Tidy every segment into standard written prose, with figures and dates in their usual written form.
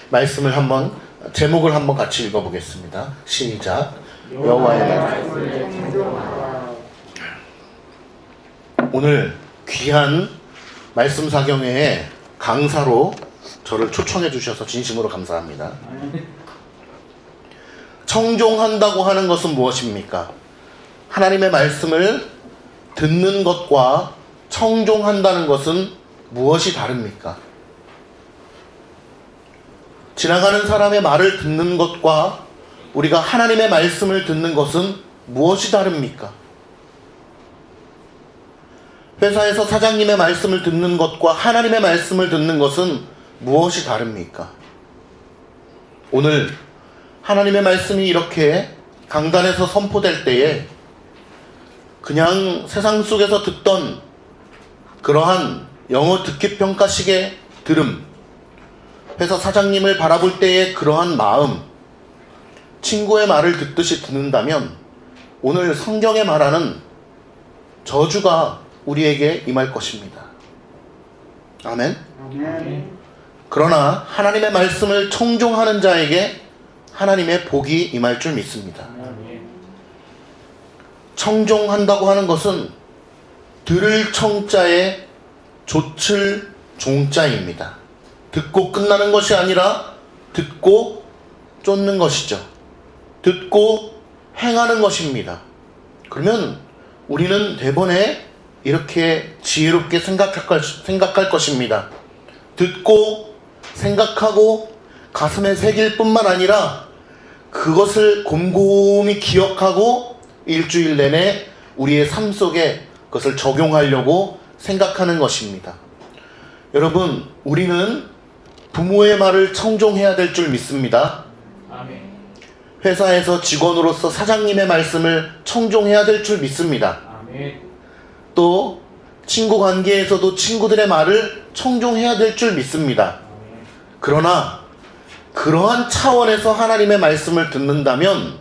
말씀을 한번 제목을 한번 같이 읽어보겠습니다. 시작. 여호와의 말씀. 오늘 귀한 말씀 사경회의 강사로 저를 초청해 주셔서 진심으로 감사합니다. 청종한다고 하는 것은 무엇입니까? 하나님의 말씀을 듣는 것과 청종한다는 것은 무엇이 다릅니까? 지나가는 사람의 말을 듣는 것과 우리가 하나님의 말씀을 듣는 것은 무엇이 다릅니까? 회사에서 사장님의 말씀을 듣는 것과 하나님의 말씀을 듣는 것은 무엇이 다릅니까? 오늘 하나님의 말씀이 이렇게 강단에서 선포될 때에 그냥 세상 속에서 듣던 그러한 영어 듣기 평가식의 들음, 회사 사장님을 바라볼 때의 그러한 마음, 친구의 말을 듣듯이 듣는다면 오늘 성경에 말하는 저주가 우리에게 임할 것입니다. 아멘? 아멘. 그러나 하나님의 말씀을 청종하는 자에게 하나님의 복이 임할 줄 믿습니다. 청종한다고 하는 것은 들을 청자에 좇을 종자입니다. 듣고 끝나는 것이 아니라 듣고 쫓는 것이죠. 듣고 행하는 것입니다. 그러면 우리는 대번에 이렇게 지혜롭게 생각할 것입니다. 듣고 생각하고 가슴에 새길 뿐만 아니라 그것을 곰곰이 기억하고 일주일 내내 우리의 삶 속에 그것을 적용하려고 생각하는 것입니다. 여러분, 우리는 부모의 말을 청종해야 될 줄 믿습니다. 아멘. 회사에서 직원으로서 사장님의 말씀을 청종해야 될 줄 믿습니다. 아멘. 또 친구 관계에서도 친구들의 말을 청종해야 될 줄 믿습니다. 그러나 그러한 차원에서 하나님의 말씀을 듣는다면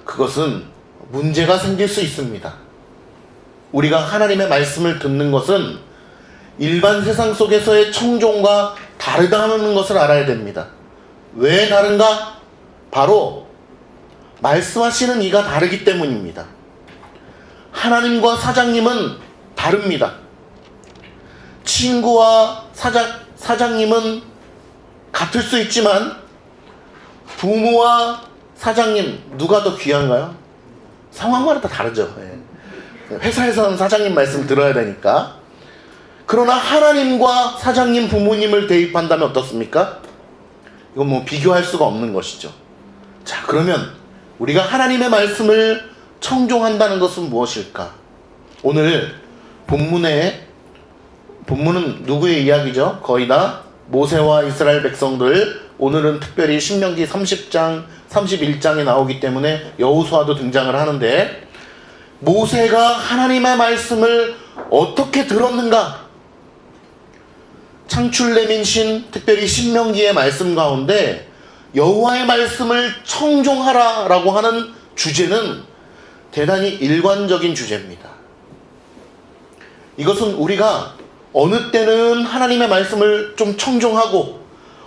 그것은 문제가 생길 수 있습니다. 우리가 하나님의 말씀을 듣는 것은 일반 세상 속에서의 청종과 다르다는 것을 알아야 됩니다. 왜 다른가? 바로 말씀하시는 이가 다르기 때문입니다. 하나님과 사장님은 다릅니다. 친구와 사장님은 같을 수 있지만 부모와 사장님 누가 더 귀한가요? 상황마다 다 다르죠. 회사에서는 사장님 말씀 들어야 되니까. 그러나 하나님과 사장님, 부모님을 대입한다면 어떻습니까? 이건 뭐 비교할 수가 없는 것이죠. 자, 그러면 우리가 하나님의 말씀을 청종한다는 것은 무엇일까? 오늘 본문은 누구의 이야기죠? 거의 다 모세와 이스라엘 백성들. 오늘은 특별히 신명기 30장, 31장에 나오기 때문에 여호수아도 등장을 하는데, 모세가 하나님의 말씀을 어떻게 들었는가? 창출레민신, 특별히 신명기의 말씀 가운데 여호와의 말씀을 청종하라 라고 하는 주제는 대단히 일관적인 주제입니다. 이것은 우리가 어느 때는 하나님의 말씀을 좀 청종하고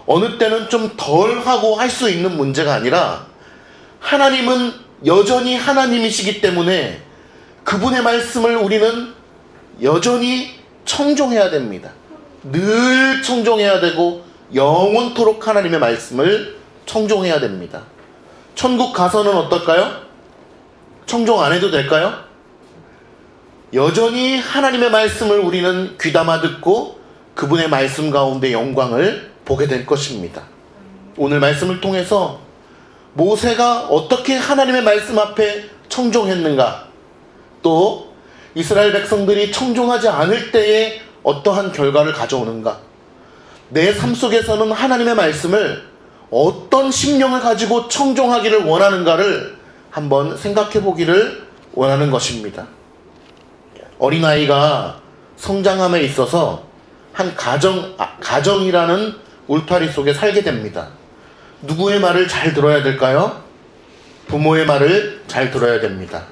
어느 때는 좀 덜하고 할 수 있는 문제가 아니라, 하나님은 여전히 하나님이시기 때문에 그분의 말씀을 우리는 여전히 청종해야 됩니다. 늘 청종해야 되고 영원토록 하나님의 말씀을 청종해야 됩니다. 천국 가서는 어떨까요? 청종 안 해도 될까요? 여전히 하나님의 말씀을 우리는 귀담아 듣고 그분의 말씀 가운데 영광을 보게 될 것입니다. 오늘 말씀을 통해서 모세가 어떻게 하나님의 말씀 앞에 청종했는가, 또 이스라엘 백성들이 청종하지 않을 때에 어떠한 결과를 가져오는가, 내 삶 속에서는 하나님의 말씀을 어떤 심령을 가지고 청종하기를 원하는가를 한번 생각해 보기를 원하는 것입니다. 어린아이가 성장함에 있어서 한 가정이라는 울타리 속에 살게 됩니다. 누구의 말을 잘 들어야 될까요? 부모의 말을 잘 들어야 됩니다.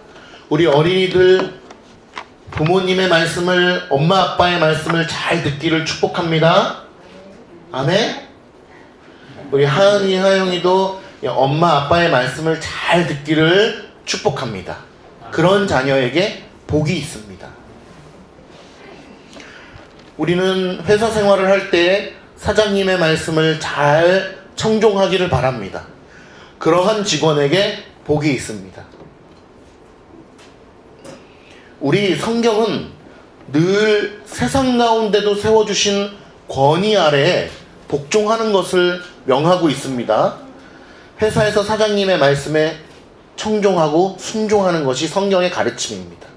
우리 어린이들 부모님의 말씀을, 엄마 아빠의 말씀을 잘 듣기를 축복합니다. 아멘. 우리 하은이, 하영이도 엄마 아빠의 말씀을 잘 듣기를 축복합니다. 그런 자녀에게 복이 있습니다. 우리는 회사 생활을 할 때 사장님의 말씀을 잘 청종하기를 바랍니다. 그러한 직원에게 복이 있습니다. 우리 성경은 늘 세상 가운데도 세워주신 권위 아래에 복종하는 것을 명하고 있습니다. 회사에서 사장님의 말씀에 청종하고 순종하는 것이 성경의 가르침입니다.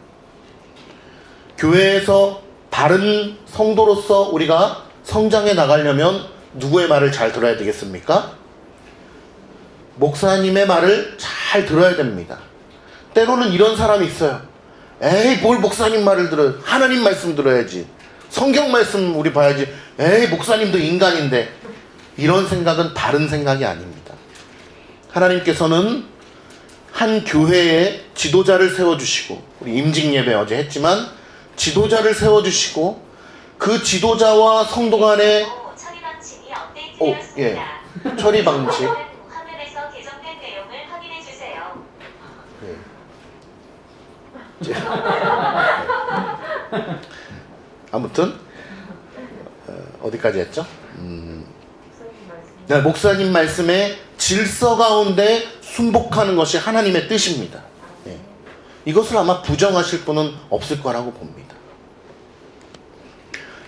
교회에서 바른 성도로서 우리가 성장해 나가려면 누구의 말을 잘 들어야 되겠습니까? 목사님의 말을 잘 들어야 됩니다. 때로는 이런 사람이 있어요. 에이, 뭘 목사님 말을 들어요. 하나님 말씀 들어야지. 성경 말씀 우리 봐야지. 에이, 목사님도 인간인데. 이런 생각은 바른 생각이 아닙니다. 하나님께서는 한 교회에 지도자를 세워주시고, 우리 임직예배 어제 했지만 지도자를 세워주시고, 그 지도자와 성도 간에 처리 방침이 업데이트되었습니다. 예, 처리 방식. 화면에서 개정된 내용을 확인해 주세요. 아무튼 어디까지 했죠? 목사님 말씀에 질서 가운데 순복하는 것이 하나님의 뜻입니다. 예. 이것을 아마 부정하실 분은 없을 거라고 봅니다.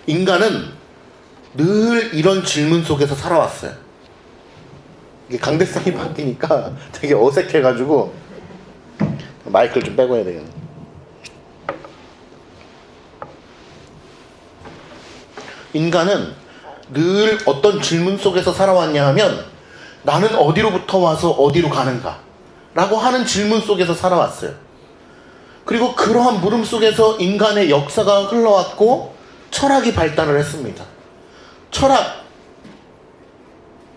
인간은 늘 이런 질문 속에서 살아왔어요. 이게 강대상이 바뀌니까 되게 어색해가지고 마이크를 좀 빼고 해야 되겠네. 인간은 늘 어떤 질문 속에서 살아왔냐 하면, 나는 어디로부터 와서 어디로 가는가 라고 하는 질문 속에서 살아왔어요. 그리고 그러한 물음 속에서 인간의 역사가 흘러왔고 철학이 발달을 했습니다. 철학,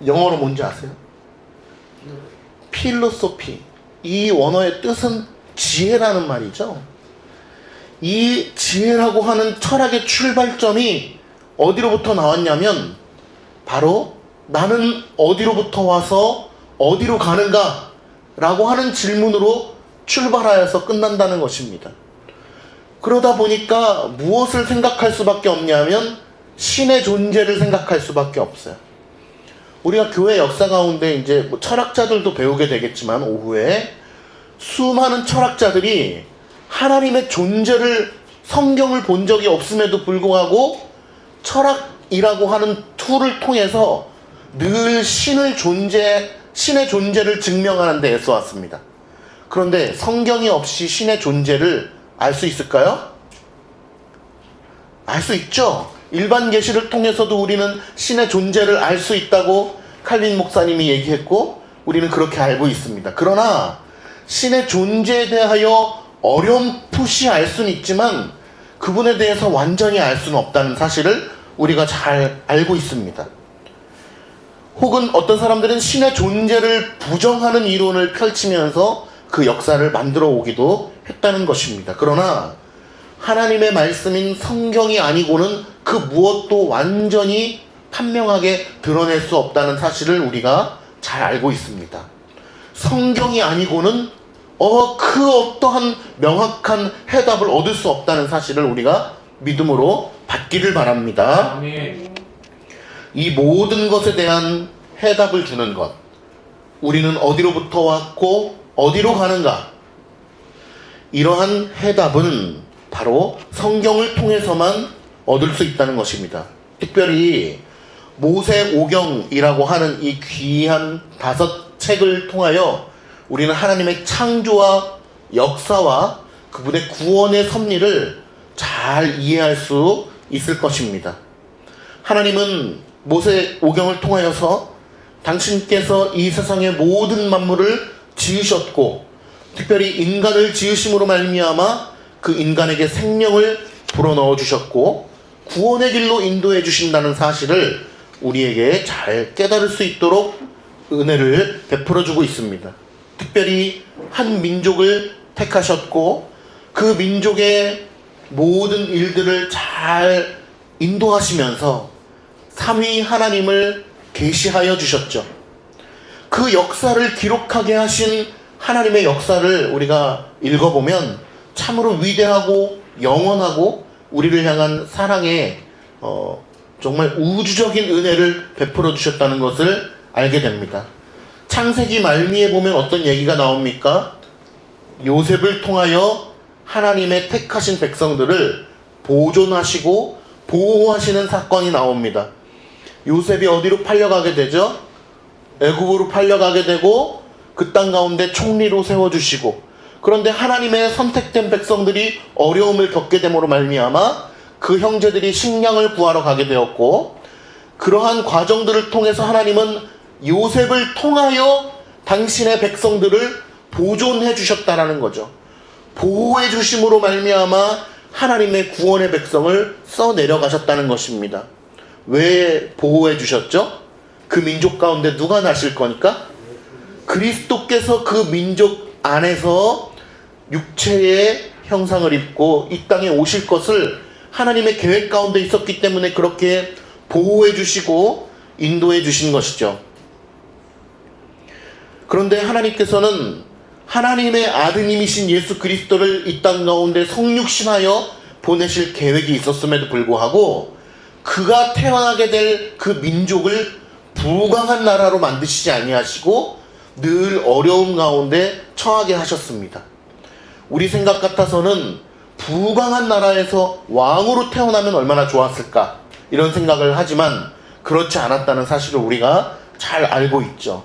영어로 뭔지 아세요? 필로소피. 이 원어의 뜻은 지혜라는 말이죠. 이 지혜라고 하는 철학의 출발점이 어디로부터 나왔냐면, 바로 나는 어디로부터 와서 어디로 가는가 라고 하는 질문으로 출발하여서 끝난다는 것입니다. 그러다 보니까 무엇을 생각할 수밖에 없냐면 신의 존재를 생각할 수밖에 없어요. 우리가 교회 역사 가운데 이제 철학자들도 배우게 되겠지만, 오후에 수많은 철학자들이 하나님의 존재를, 성경을 본 적이 없음에도 불구하고 철학이라고 하는 툴을 통해서 늘 신의 존재를 증명하는 데 애써왔습니다. 그런데 성경이 없이 신의 존재를 알 수 있을까요? 알 수 있죠. 일반 계시를 통해서도 우리는 신의 존재를 알 수 있다고 칼빈 목사님이 얘기했고, 우리는 그렇게 알고 있습니다. 그러나 신의 존재에 대하여 어렴풋이 알 수는 있지만 그분에 대해서 완전히 알 수는 없다는 사실을 우리가 잘 알고 있습니다. 혹은 어떤 사람들은 신의 존재를 부정하는 이론을 펼치면서 그 역사를 만들어 오기도 했다는 것입니다. 그러나 하나님의 말씀인 성경이 아니고는 그 무엇도 완전히 판명하게 드러낼 수 없다는 사실을 우리가 잘 알고 있습니다. 성경이 아니고는 그 어떠한 명확한 해답을 얻을 수 없다는 사실을 우리가 믿음으로 받기를 바랍니다. 아멘. 이 모든 것에 대한 해답을 주는 것, 우리는 어디로부터 왔고 어디로 가는가, 이러한 해답은 바로 성경을 통해서만 얻을 수 있다는 것입니다. 특별히 모세오경이라고 하는 이 귀한 5책을 통하여 우리는 하나님의 창조와 역사와 그분의 구원의 섭리를 잘 이해할 수 있을 것입니다. 하나님은 모세오경을 통하여서 당신께서 이 세상의 모든 만물을 지으셨고, 특별히 인간을 지으심으로 말미암아 그 인간에게 생명을 불어넣어 주셨고 구원의 길로 인도해 주신다는 사실을 우리에게 잘 깨달을 수 있도록 은혜를 베풀어 주고 있습니다. 특별히 한 민족을 택하셨고 그 민족의 모든 일들을 잘 인도하시면서 삼위 하나님을 계시하여 주셨죠. 그 역사를 기록하게 하신 하나님의 역사를 우리가 읽어보면 참으로 위대하고 영원하고 우리를 향한 사랑의 정말 우주적인 은혜를 베풀어 주셨다는 것을 알게 됩니다. 창세기 말미에 보면 어떤 얘기가 나옵니까? 요셉을 통하여 하나님의 택하신 백성들을 보존하시고 보호하시는 사건이 나옵니다. 요셉이 어디로 팔려가게 되죠? 애굽으로 팔려가게 되고 그 땅 가운데 총리로 세워주시고, 그런데 하나님의 선택된 백성들이 어려움을 겪게 됨으로 말미암아 그 형제들이 식량을 구하러 가게 되었고, 그러한 과정들을 통해서 하나님은 요셉을 통하여 당신의 백성들을 보존해 주셨다라는 거죠. 보호해 주심으로 말미암아 하나님의 구원의 백성을 써내려가셨다는 것입니다. 왜 보호해 주셨죠? 그 민족 가운데 누가 나실 거니까? 그리스도께서 그 민족 안에서 육체의 형상을 입고 이 땅에 오실 것을 하나님의 계획 가운데 있었기 때문에 그렇게 보호해 주시고 인도해 주신 것이죠. 그런데 하나님께서는 하나님의 아드님이신 예수 그리스도를 이 땅 가운데 성육신하여 보내실 계획이 있었음에도 불구하고 그가 태어나게 될 그 민족을 부강한 나라로 만드시지 아니하시고 늘 어려움 가운데 처하게 하셨습니다. 우리 생각 같아서는 부강한 나라에서 왕으로 태어나면 얼마나 좋았을까 이런 생각을 하지만 그렇지 않았다는 사실을 우리가 잘 알고 있죠.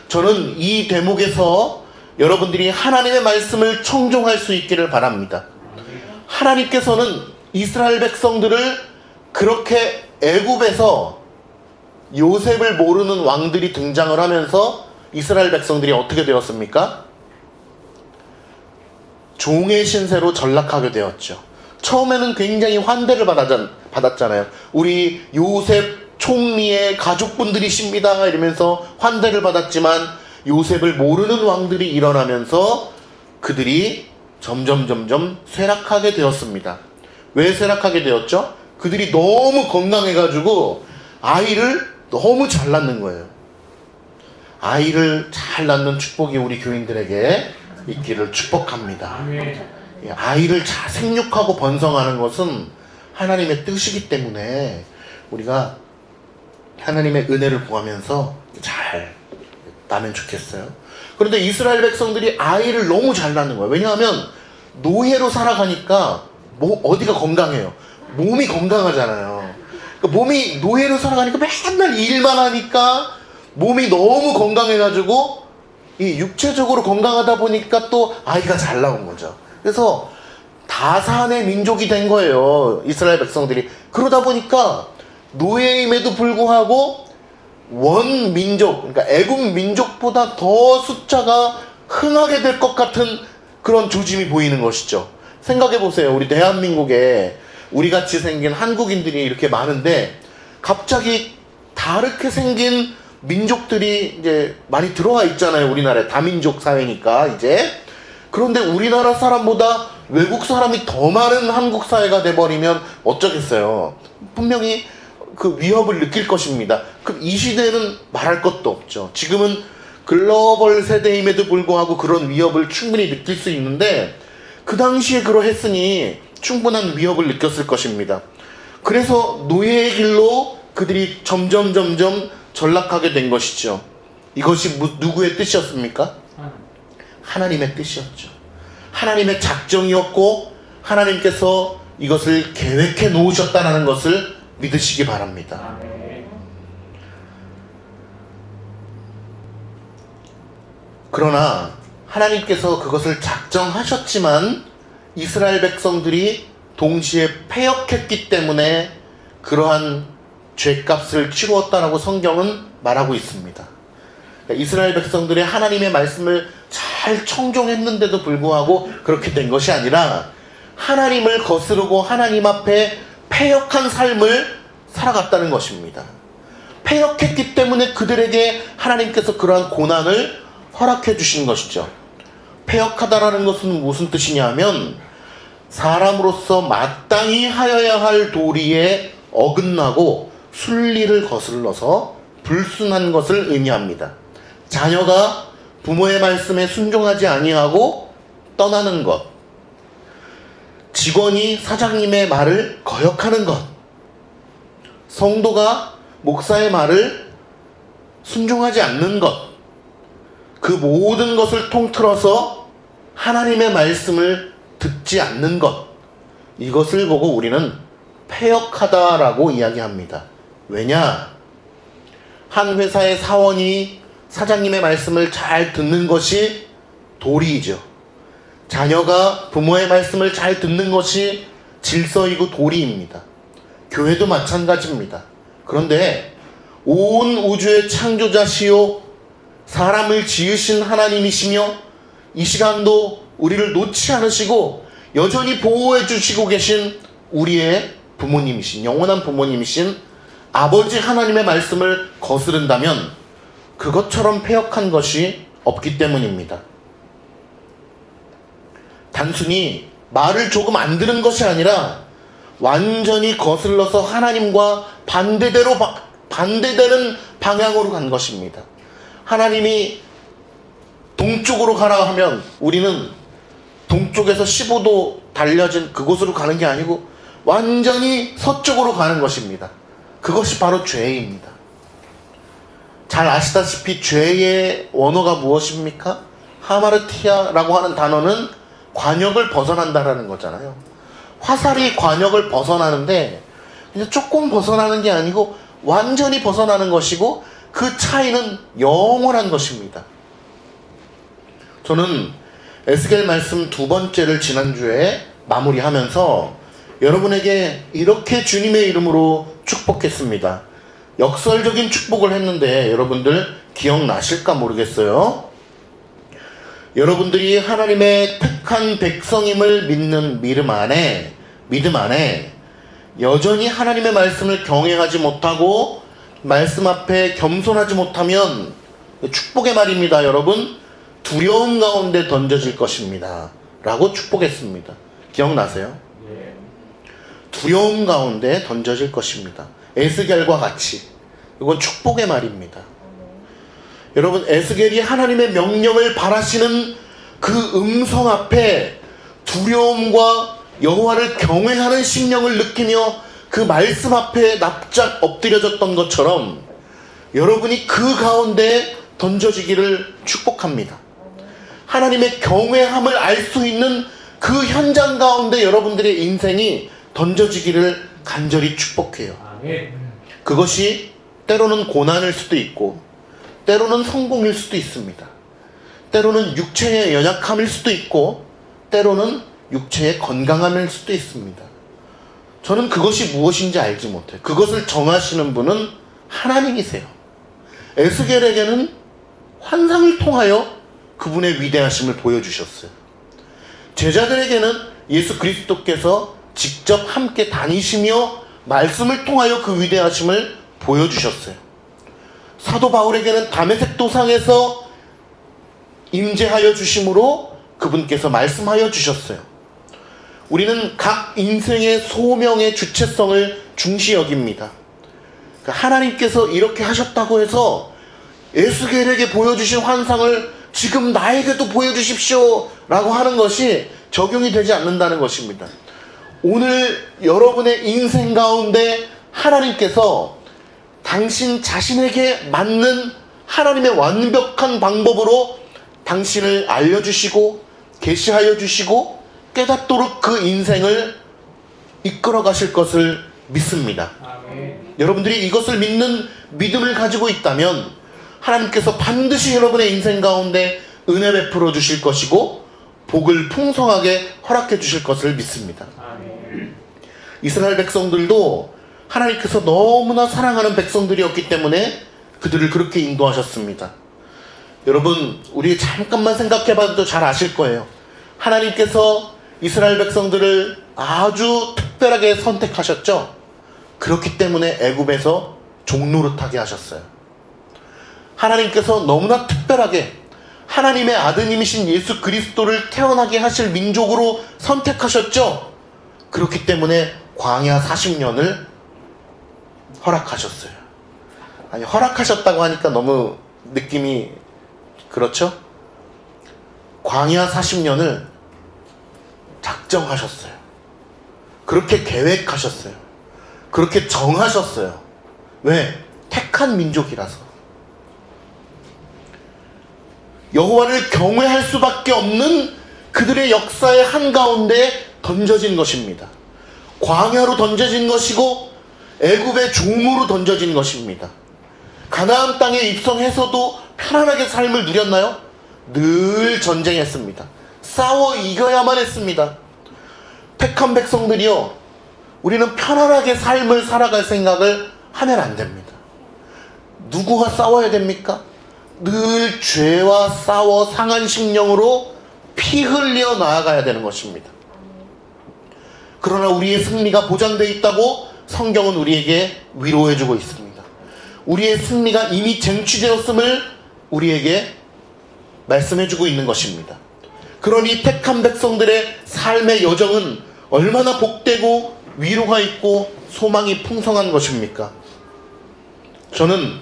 저는 이 대목에서 여러분들이 하나님의 말씀을 청종할 수 있기를 바랍니다. 하나님께서는 이스라엘 백성들을 그렇게 애굽에서 요셉을 모르는 왕들이 등장을 하면서 이스라엘 백성들이 어떻게 되었습니까? 종의 신세로 전락하게 되었죠. 처음에는 굉장히 환대를 받았잖아요. 우리 요셉 총리의 가족분들이십니다 이러면서 환대를 받았지만 요셉을 모르는 왕들이 일어나면서 그들이 점점 쇠락하게 되었습니다. 왜 쇠락하게 되었죠? 그들이 너무 건강해가지고 아이를 너무 잘 낳는 거예요. 아이를 잘 낳는 축복이 우리 교인들에게 있기를 축복합니다. 아이를 잘 생육하고 번성하는 것은 하나님의 뜻이기 때문에 우리가 하나님의 은혜를 구하면서 잘 나면 좋겠어요. 그런데 이스라엘 백성들이 아이를 너무 잘 낳는 거예요. 왜냐하면 노예로 살아가니까 어디가 건강해요? 몸이 건강하잖아요. 그러니까 몸이 노예로 살아가니까 맨날 일만 하니까 몸이 너무 건강해가지고 이 육체적으로 건강하다 보니까 또 아이가 잘 나온 거죠. 그래서 다산의 민족이 된 거예요, 이스라엘 백성들이. 그러다 보니까 노예임에도 불구하고 원민족, 그러니까 애굽 민족보다 더 숫자가 흥하게 될 것 같은 그런 조짐이 보이는 것이죠. 생각해 보세요. 우리 대한민국에 우리같이 생긴 한국인들이 이렇게 많은데 갑자기 다르게 생긴 민족들이 이제 많이 들어와 있잖아요. 우리나라에 다민족 사회니까 이제. 그런데 우리나라 사람보다 외국 사람이 더 많은 한국 사회가 돼버리면 어쩌겠어요. 분명히 그 위협을 느낄 것입니다. 그럼 이 시대는 말할 것도 없죠. 지금은 글로벌 세대임에도 불구하고 그런 위협을 충분히 느낄 수 있는데 그 당시에 그러했으니 충분한 위협을 느꼈을 것입니다. 그래서 노예의 길로 그들이 점점 전락하게 된 것이죠. 이것이 누구의 뜻이었습니까? 하나님의 뜻이었죠. 하나님의 작정이었고 하나님께서 이것을 계획해 놓으셨다는 것을 믿으시기 바랍니다. 그러나 하나님께서 그것을 작정하셨지만 이스라엘 백성들이 동시에 패역했기 때문에 그러한 죄값을 치루었다라고 성경은 말하고 있습니다. 이스라엘 백성들이 하나님의 말씀을 잘 청종했는데도 불구하고 그렇게 된 것이 아니라 하나님을 거스르고 하나님 앞에 패역한 삶을 살아갔다는 것입니다. 패역했기 때문에 그들에게 하나님께서 그러한 고난을 허락해 주신 것이죠. 패역하다라는 것은 무슨 뜻이냐 하면 사람으로서 마땅히 하여야 할 도리에 어긋나고 순리를 거슬러서 불순한 것을 의미합니다. 자녀가 부모의 말씀에 순종하지 아니하고 떠나는 것, 직원이 사장님의 말을 거역하는 것, 성도가 목사의 말을 순종하지 않는 것, 그 모든 것을 통틀어서 하나님의 말씀을 듣지 않는 것, 이것을 보고 우리는 패역하다라고 이야기합니다. 왜냐? 한 회사의 사원이 사장님의 말씀을 잘 듣는 것이 도리이죠. 자녀가 부모의 말씀을 잘 듣는 것이 질서이고 도리입니다. 교회도 마찬가지입니다. 그런데 온 우주의 창조자시요 사람을 지으신 하나님이시며 이 시간도 우리를 놓지 않으시고 여전히 보호해 주시고 계신 우리의 부모님이신, 영원한 부모님이신 아버지 하나님의 말씀을 거스른다면 그것처럼 패역한 것이 없기 때문입니다. 단순히 말을 조금 안 들은 것이 아니라 완전히 거슬러서 하나님과 반대되는 방향으로 간 것입니다. 하나님이 동쪽으로 가라 하면 우리는 동쪽에서 15도 달려진 그곳으로 가는 게 아니고 완전히 서쪽으로 가는 것입니다. 그것이 바로 죄입니다. 잘 아시다시피 죄의 원어가 무엇입니까? 하마르티아라고 하는 단어는 관역을 벗어난다라는 거잖아요. 화살이 관역을 벗어나는데 그냥 조금 벗어나는 게 아니고 완전히 벗어나는 것이고 그 차이는 영원한 것입니다. 저는 에스겔 말씀 두 번째를 지난주에 마무리하면서 여러분에게 이렇게 주님의 이름으로 축복했습니다. 역설적인 축복을 했는데 여러분들 기억나실까 모르겠어요. 여러분들이 하나님의 택한 백성임을 믿는 믿음 안에 여전히 하나님의 말씀을 경외하지 못하고 말씀 앞에 겸손하지 못하면 축복의 말입니다. 여러분, 두려움 가운데 던져질 것입니다 라고 축복했습니다. 기억나세요? 두려움 가운데 던져질 것입니다. 에스겔과 같이. 이건 축복의 말입니다. 여러분, 에스겔이 하나님의 명령을 바라시는 그 음성 앞에 두려움과 여호와를 경외하는 심령을 느끼며 그 말씀 앞에 납작 엎드려졌던 것처럼 여러분이 그 가운데 던져지기를 축복합니다. 하나님의 경외함을 알 수 있는 그 현장 가운데 여러분들의 인생이 던져지기를 간절히 축복해요. 그것이 때로는 고난일 수도 있고 때로는 성공일 수도 있습니다. 때로는 육체의 연약함일 수도 있고 때로는 육체의 건강함일 수도 있습니다. 저는 그것이 무엇인지 알지 못해요. 그것을 정하시는 분은 하나님이세요. 에스겔에게는 환상을 통하여 그분의 위대하심을 보여주셨어요. 제자들에게는 예수 그리스도께서 직접 함께 다니시며 말씀을 통하여 그 위대하심을 보여주셨어요. 사도 바울에게는 다메섹 도상에서 임재하여 주심으로 그분께서 말씀하여 주셨어요. 우리는 각 인생의 소명의 주체성을 중시 여깁니다. 그러니까 하나님께서 이렇게 하셨다고 해서 에스겔에게 보여주신 환상을 지금 나에게도 보여주십시오 라고 하는 것이 적용이 되지 않는다는 것입니다. 오늘 여러분의 인생 가운데 하나님께서 당신 자신에게 맞는 하나님의 완벽한 방법으로 당신을 알려주시고 계시하여 주시고 깨닫도록 그 인생을 이끌어 가실 것을 믿습니다. 여러분들이 이것을 믿는 믿음을 가지고 있다면 하나님께서 반드시 여러분의 인생 가운데 은혜 베풀어 주실 것이고 복을 풍성하게 허락해 주실 것을 믿습니다. 이스라엘 백성들도 하나님께서 너무나 사랑하는 백성들이었기 때문에 그들을 그렇게 인도하셨습니다. 여러분, 우리 잠깐만 생각해봐도 잘 아실 거예요. 하나님께서 이스라엘 백성들을 아주 특별하게 선택하셨죠. 그렇기 때문에 애굽에서 종노릇하게 하셨어요. 하나님께서 너무나 특별하게 하나님의 아드님이신 예수 그리스도를 태어나게 하실 민족으로 선택하셨죠. 그렇기 때문에 광야 40년을 허락하셨어요. 아니, 허락하셨다고 하니까 너무 느낌이 그렇죠? 광야 40년을 작정하셨어요. 그렇게 계획하셨어요. 그렇게 정하셨어요. 왜? 택한 민족이라서. 여호와를 경외할 수밖에 없는 그들의 역사의 한가운데 던져진 것입니다. 광야로 던져진 것이고 애굽의 종으로 던져진 것입니다. 가나안 땅에 입성해서도 편안하게 삶을 누렸나요? 늘 전쟁했습니다. 싸워 이겨야만 했습니다. 택한 백성들이요, 우리는 편안하게 삶을 살아갈 생각을 하면 안 됩니다. 누구와 싸워야 됩니까? 늘 죄와 싸워 상한 심령으로 피 흘려 나아가야 되는 것입니다. 그러나 우리의 승리가 보장되어 있다고 성경은 우리에게 위로해주고 있습니다. 우리의 승리가 이미 쟁취되었음을 우리에게 말씀해주고 있는 것입니다. 그러니 택한 백성들의 삶의 여정은 얼마나 복되고 위로가 있고 소망이 풍성한 것입니까? 저는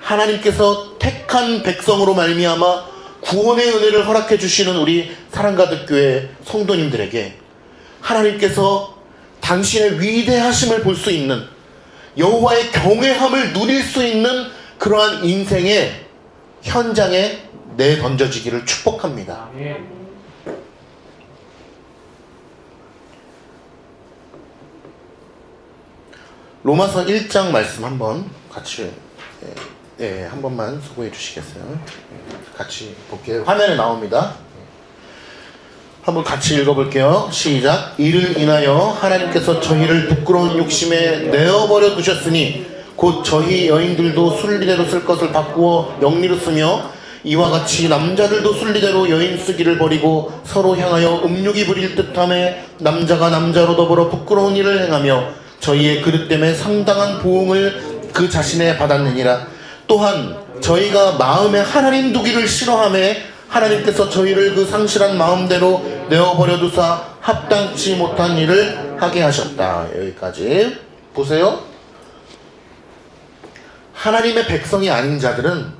하나님께서 택한 백성으로 말미암아 구원의 은혜를 허락해 주시는 우리 사랑가득 교회 성도님들에게 하나님께서 당신의 위대하심을 볼 수 있는, 여호와의 경외함을 누릴 수 있는 그러한 인생의 현장에 내던져지기를 축복합니다. 로마서 1장 말씀 한번 같이 한 번만 수고해 주시겠어요? 같이 볼게요. 화면에 나옵니다. 한번 같이 읽어볼게요. 시작. 이를 인하여 하나님께서 저희를 부끄러운 욕심에 내어버려 두셨으니 곧 저희 여인들도 순리대로 쓸 것을 바꾸어 영리로 쓰며 이와 같이 남자들도 순리대로 여인 쓰기를 버리고 서로 향하여 음욕이 부릴 듯하며 남자가 남자로 더불어 부끄러운 일을 행하며 저희의 그릇됨에 상당한 보응을 그 자신에 받았느니라. 또한 저희가 마음에 하나님 두기를 싫어하매 하나님께서 저희를 그 상실한 마음대로 내어버려 두사 합당치 못한 일을 하게 하셨다. 여기까지 보세요. 하나님의 백성이 아닌 자들은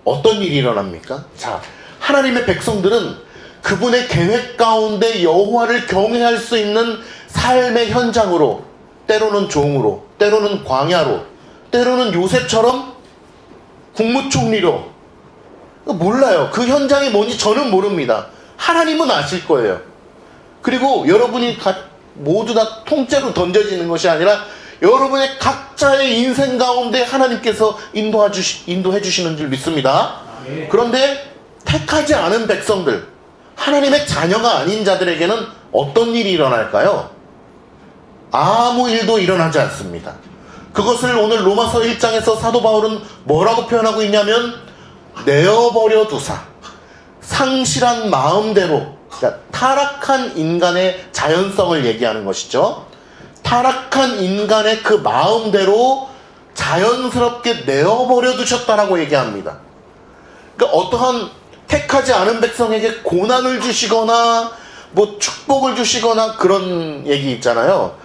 어떤 일이 일어납니까? 자, 하나님의 백성들은 그분의 계획 가운데 여호와를 경외할 수 있는 삶의 현장으로, 때로는 종으로, 때로는 광야로, 때로는 요셉처럼 국무총리로, 몰라요. 그 현장이 뭔지 저는 모릅니다. 하나님은 아실 거예요. 그리고 여러분이 모두 다 통째로 던져지는 것이 아니라 여러분의 각자의 인생 가운데 하나님께서 인도해 주시는 줄 믿습니다. 그런데 택하지 않은 백성들, 하나님의 자녀가 아닌 자들에게는 어떤 일이 일어날까요? 아무 일도 일어나지 않습니다. 그것을 오늘 로마서 1장에서 사도 바울은 뭐라고 표현하고 있냐면 내어버려 두사, 상실한 마음대로, 그러니까 타락한 인간의 자연성을 얘기하는 것이죠. 타락한 인간의 그 마음대로 자연스럽게 내어버려 두셨다라고 얘기합니다. 그러니까 어떠한 택하지 않은 백성에게 고난을 주시거나 뭐 축복을 주시거나 그런 얘기 있잖아요.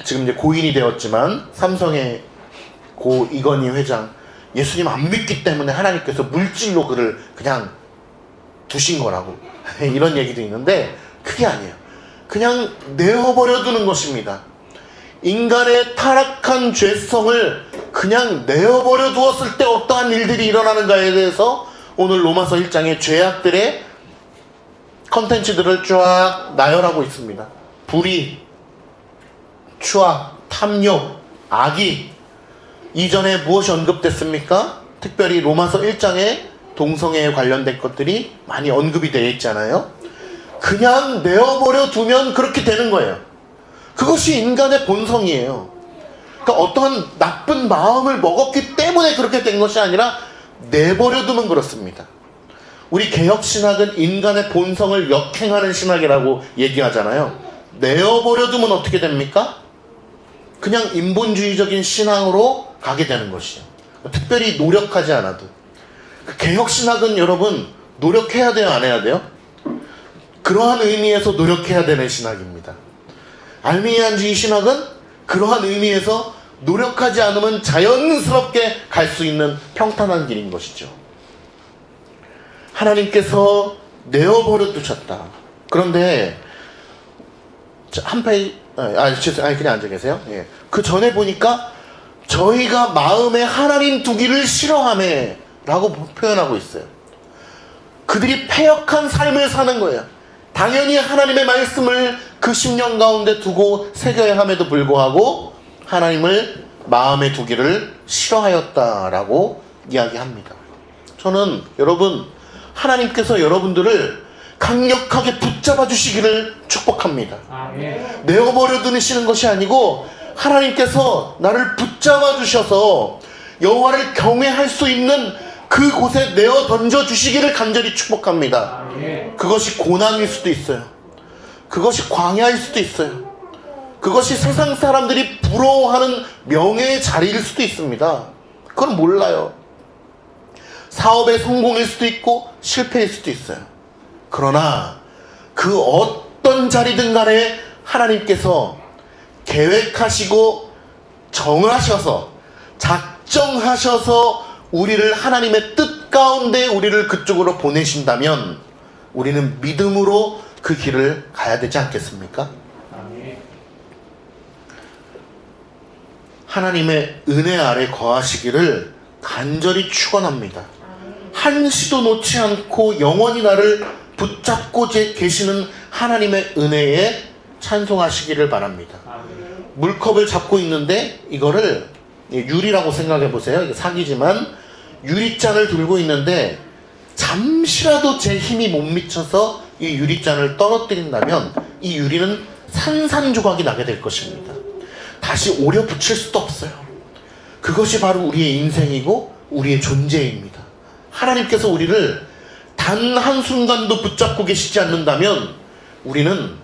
지금 이제 고인이 되었지만 삼성의 고 이건희 회장, 예수님 안 믿기 때문에 하나님께서 물질로 그를 그냥 두신 거라고 이런 얘기도 있는데 그게 아니에요. 그냥 내어버려 두는 것입니다. 인간의 타락한 죄성을 그냥 내어버려 두었을 때 어떠한 일들이 일어나는가에 대해서 오늘 로마서 1장의 죄악들의 컨텐츠들을 쫙 나열하고 있습니다. 불의, 추악, 탐욕, 악의. 이전에 무엇이 언급됐습니까? 특별히 로마서 1장에 동성애에 관련된 것들이 많이 언급이 되어 있잖아요. 그냥 내어버려 두면 그렇게 되는 거예요. 그것이 인간의 본성이에요. 그러니까 어떠한 나쁜 마음을 먹었기 때문에 그렇게 된 것이 아니라 내버려 두면 그렇습니다. 우리 개혁신학은 인간의 본성을 역행하는 신학이라고 얘기하잖아요. 내어버려 두면 어떻게 됩니까? 그냥 인본주의적인 신앙으로 가게 되는 것이죠. 특별히 노력하지 않아도. 개혁신학은 여러분 노력해야 돼요, 안 해야 돼요? 그러한 의미에서 노력해야 되는 신학입니다. 알미니안주의 신학은 그러한 의미에서 노력하지 않으면 자연스럽게 갈 수 있는 평탄한 길인 것이죠. 하나님께서 내어버려 두셨다. 그런데 한 페이지 그냥 앉아 계세요. 예. 그 전에 보니까 저희가 마음에 하나님 두기를 싫어하매 라고 표현하고 있어요. 그들이 패역한 삶을 사는 거예요. 당연히 하나님의 말씀을 그 심령 가운데 두고 새겨야 함에도 불구하고 하나님을 마음에 두기를 싫어하였다라고 이야기합니다. 저는 여러분, 하나님께서 여러분들을 강력하게 붙잡아 주시기를 축복합니다. 아멘. 내어버려 두시는 것이 아니고 하나님께서 나를 붙잡아 주셔서 여호와를 경외할 수 있는 그곳에 내어 던져 주시기를 간절히 축복합니다. 아멘. 그것이 고난일 수도 있어요. 그것이 광야일 수도 있어요. 그것이 세상 사람들이 부러워하는 명예의 자리일 수도 있습니다. 그건 몰라요. 사업의 성공일 수도 있고 실패일 수도 있어요. 그러나 그 어떤 자리든 간에 하나님께서 계획하시고 정하셔서 작정하셔서 우리를 하나님의 뜻 가운데 우리를 그쪽으로 보내신다면 우리는 믿음으로 그 길을 가야 되지 않겠습니까? 아멘. 하나님의 은혜 아래 거하시기를 간절히 축원합니다. 한시도 놓지 않고 영원히 나를 붙잡고 계시는 하나님의 은혜에 찬송하시기를 바랍니다. 아멘. 물컵을 잡고 있는데 이거를 유리라고 생각해 보세요. 이게 사기지만 유리잔을 들고 있는데 잠시라도 제 힘이 못 미쳐서 이 유리잔을 떨어뜨린다면 이 유리는 산산조각이 나게 될 것입니다. 다시 오려 붙일 수도 없어요. 그것이 바로 우리의 인생이고 우리의 존재입니다. 하나님께서 우리를 단 한순간도 붙잡고 계시지 않는다면 우리는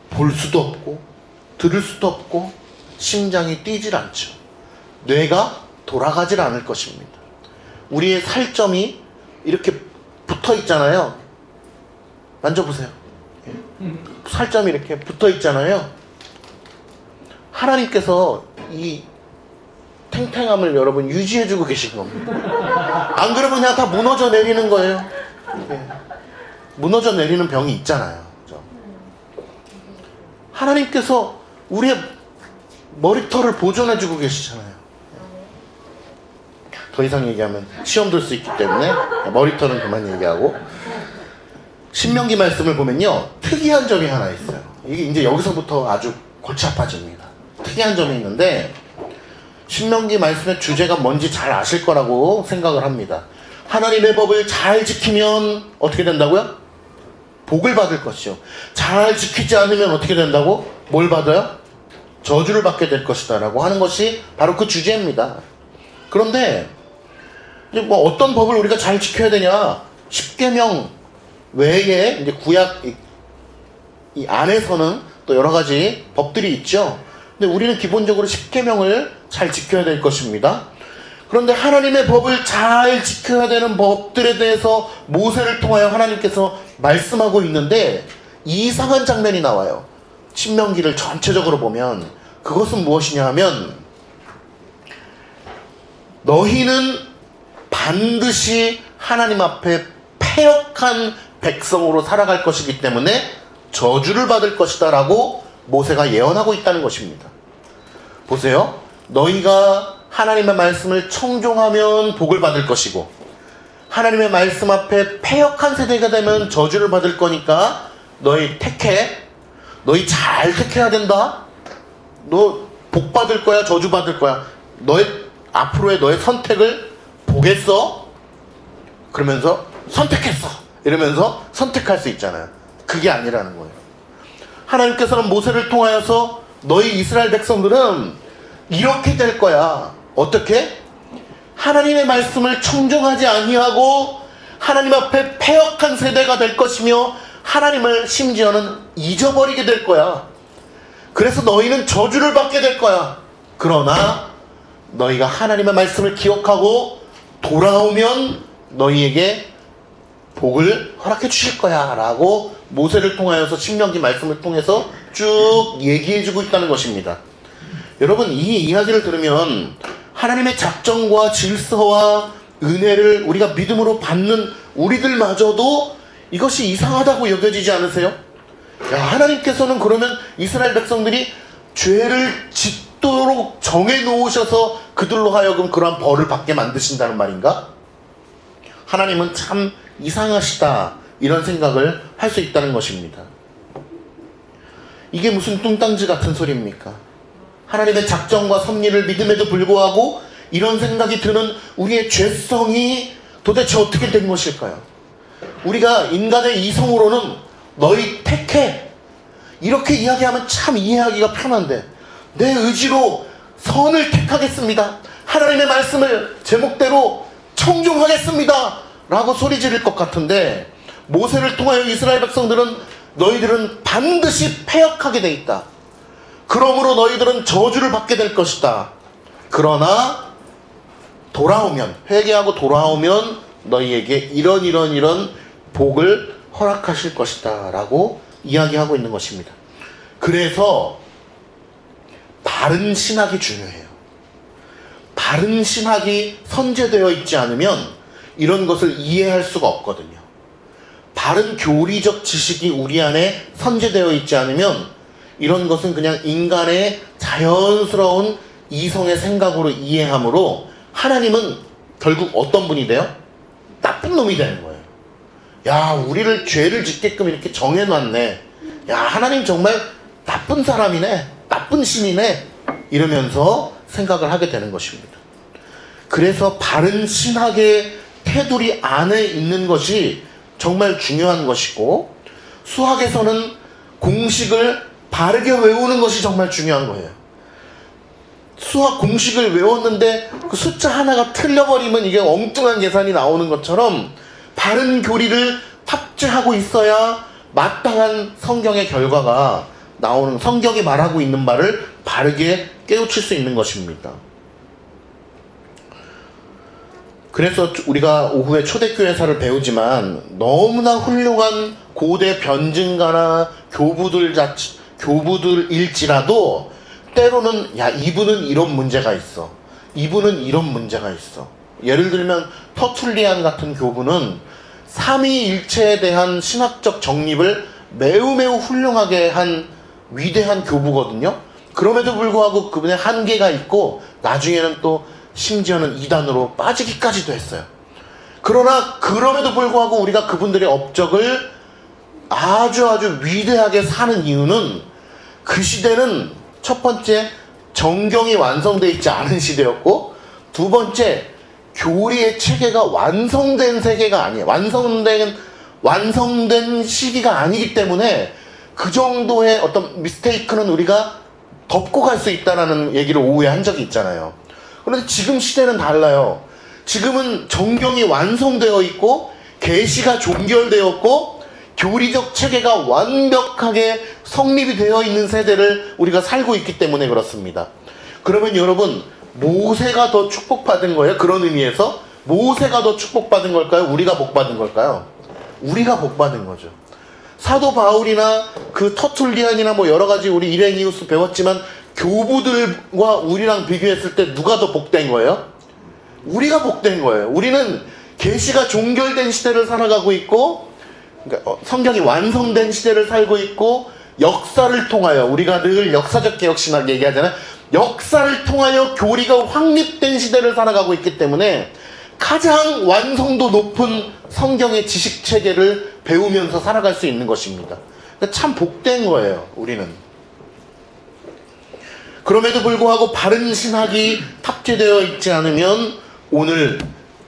볼 수도 없고 들을 수도 없고 심장이 뛰질 않죠. 뇌가 돌아가질 않을 것입니다. 우리의 살점이 이렇게 붙어 있잖아요. 만져보세요. 살점이 이렇게 붙어 있잖아요. 하나님께서 이 탱탱함을 여러분 유지해주고 계신 겁니다. 안 그러면 그냥 다 무너져 내리는 거예요. 예. 무너져 내리는 병이 있잖아요. 그죠? 하나님께서 우리의 머리털을 보존해주고 계시잖아요. 더 이상 얘기하면 시험 들 수 있기 때문에 머리털은 그만 얘기하고, 신명기 말씀을 보면요 특이한 점이 하나 있어요. 이게 이제 여기서부터 아주 골치 아파집니다. 특이한 점이 있는데 신명기 말씀의 주제가 뭔지 잘 아실 거라고 생각을 합니다. 하나님의 법을 잘 지키면 어떻게 된다고요? 복을 받을 것이요. 잘 지키지 않으면 어떻게 된다고? 뭘 받아요? 저주를 받게 될 것이다 라고 하는 것이 바로 그 주제입니다. 그런데 이제 뭐 어떤 법을 우리가 잘 지켜야 되냐? 십계명 외에 이제 구약 이 안에서는 또 여러 가지 법들이 있죠. 근데 우리는 기본적으로 십계명을 잘 지켜야 될 것입니다. 그런데 하나님의 법을 잘 지켜야 되는 법들에 대해서 모세를 통하여 하나님께서 말씀하고 있는데 이상한 장면이 나와요. 신명기를 전체적으로 보면 그것은 무엇이냐 하면, 너희는 반드시 하나님 앞에 패역한 백성으로 살아갈 것이기 때문에 저주를 받을 것이다 라고 모세가 예언하고 있다는 것입니다. 보세요. 너희가 하나님의 말씀을 청종하면 복을 받을 것이고, 하나님의 말씀 앞에 패역한 세대가 되면 저주를 받을 거니까 너희 택해. 너희 잘 택해야 된다. 너 복 받을 거야, 저주 받을 거야. 너의 앞으로의 너의 선택을 보겠어? 그러면서 선택했어. 이러면서 선택할 수 있잖아요. 그게 아니라는 거예요. 하나님께서는 모세를 통하여서 너희 이스라엘 백성들은 이렇게 될 거야. 어떻게? 하나님의 말씀을 청종하지 아니하고 하나님 앞에 패역한 세대가 될 것이며 하나님을 심지어는 잊어버리게 될 거야. 그래서 너희는 저주를 받게 될 거야. 그러나 너희가 하나님의 말씀을 기억하고 돌아오면 너희에게 복을 허락해 주실 거야 라고 모세를 통하여서 신명기 말씀을 통해서 쭉 얘기해 주고 있다는 것입니다. 여러분, 이 이야기를 들으면 하나님의 작정과 질서와 은혜를 우리가 믿음으로 받는 우리들마저도 이것이 이상하다고 여겨지지 않으세요? 야, 하나님께서는 그러면 이스라엘 백성들이 죄를 짓도록 정해놓으셔서 그들로 하여금 그러한 벌을 받게 만드신다는 말인가? 하나님은 참 이상하시다, 이런 생각을 할 수 있다는 것입니다. 이게 무슨 뚱땅지 같은 소리입니까? 하나님의 작정과 섭리를 믿음에도 불구하고 이런 생각이 드는 우리의 죄성이 도대체 어떻게 된 것일까요? 우리가 인간의 이성으로는 너희 택해, 이렇게 이야기하면 참 이해하기가 편한데, 내 의지로 선을 택하겠습니다, 하나님의 말씀을 제목대로 청종하겠습니다 라고 소리 지를 것 같은데, 모세를 통하여 이스라엘 백성들은 너희들은 반드시 패역하게 돼 있다, 그러므로 너희들은 저주를 받게 될 것이다, 그러나 돌아오면, 회개하고 돌아오면 너희에게 이런 복을 허락하실 것이다 라고 이야기하고 있는 것입니다. 그래서 바른 신학이 중요해요. 바른 신학이 선제되어 있지 않으면 이런 것을 이해할 수가 없거든요. 바른 교리적 지식이 우리 안에 선제되어 있지 않으면 이런 것은 그냥 인간의 자연스러운 이성의 생각으로 이해하므로 하나님은 결국 어떤 분이 돼요? 나쁜 놈이 되는 거예요. 야, 우리를 죄를 짓게끔 이렇게 정해놨네, 야, 하나님 정말 나쁜 사람이네, 나쁜 신이네, 이러면서 생각을 하게 되는 것입니다. 그래서 바른 신학의 테두리 안에 있는 것이 정말 중요한 것이고, 수학에서는 공식을 바르게 외우는 것이 정말 중요한 거예요. 수학 공식을 외웠는데 그 숫자 하나가 틀려버리면 이게 엉뚱한 계산이 나오는 것처럼 바른 교리를 탑재하고 있어야 마땅한 성경의 결과가 나오는, 성경이 말하고 있는 바를 바르게 깨우칠 수 있는 것입니다. 그래서 우리가 오후에 초대교회사를 배우지만 너무나 훌륭한 고대 변증가나 교부들일지라도 때로는 야, 이분은 이런 문제가 있어, 이분은 이런 문제가 있어. 예를 들면 터툴리안 같은 교부는 삼위일체에 대한 신학적 정립을 매우 훌륭하게 한 위대한 교부거든요. 그럼에도 불구하고 그분의 한계가 있고 나중에는 또 심지어는 이단으로 빠지기까지도 했어요. 그러나 그럼에도 불구하고 우리가 그분들의 업적을 아주 위대하게 사는 이유는, 그 시대는 첫 번째 정경이 완성되어 있지 않은 시대였고, 두 번째 교리의 체계가 완성된 세계가 아니에요. 완성된 시기가 아니기 때문에 그 정도의 어떤 미스테이크는 우리가 덮고 갈 수 있다라는 얘기를 오후에 한 적이 있잖아요. 그런데 지금 시대는 달라요. 지금은 정경이 완성되어 있고 계시가 종결되었고 교리적 체계가 완벽하게 성립이 되어 있는 세대를 우리가 살고 있기 때문에 그렇습니다. 그러면 여러분, 모세가 더 축복받은 거예요? 그런 의미에서 모세가 더 축복받은 걸까요? 우리가 복받은 걸까요? 우리가 복받은 거죠. 사도 바울이나 그 터툴리안이나 뭐 여러 가지 우리 이레니우스 배웠지만 교부들과 우리랑 비교했을 때 누가 더 복된 거예요? 우리가 복된 거예요. 우리는 계시가 종결된 시대를 살아가고 있고, 그러니까 성경이 완성된 시대를 살고 있고, 역사를 통하여, 우리가 늘 역사적 개혁신학 얘기하잖아요. 역사를 통하여 교리가 확립된 시대를 살아가고 있기 때문에 가장 완성도 높은 성경의 지식체계를 배우면서 살아갈 수 있는 것입니다. 그러니까 참 복된 거예요, 우리는. 그럼에도 불구하고 바른 신학이 탑재되어 있지 않으면 오늘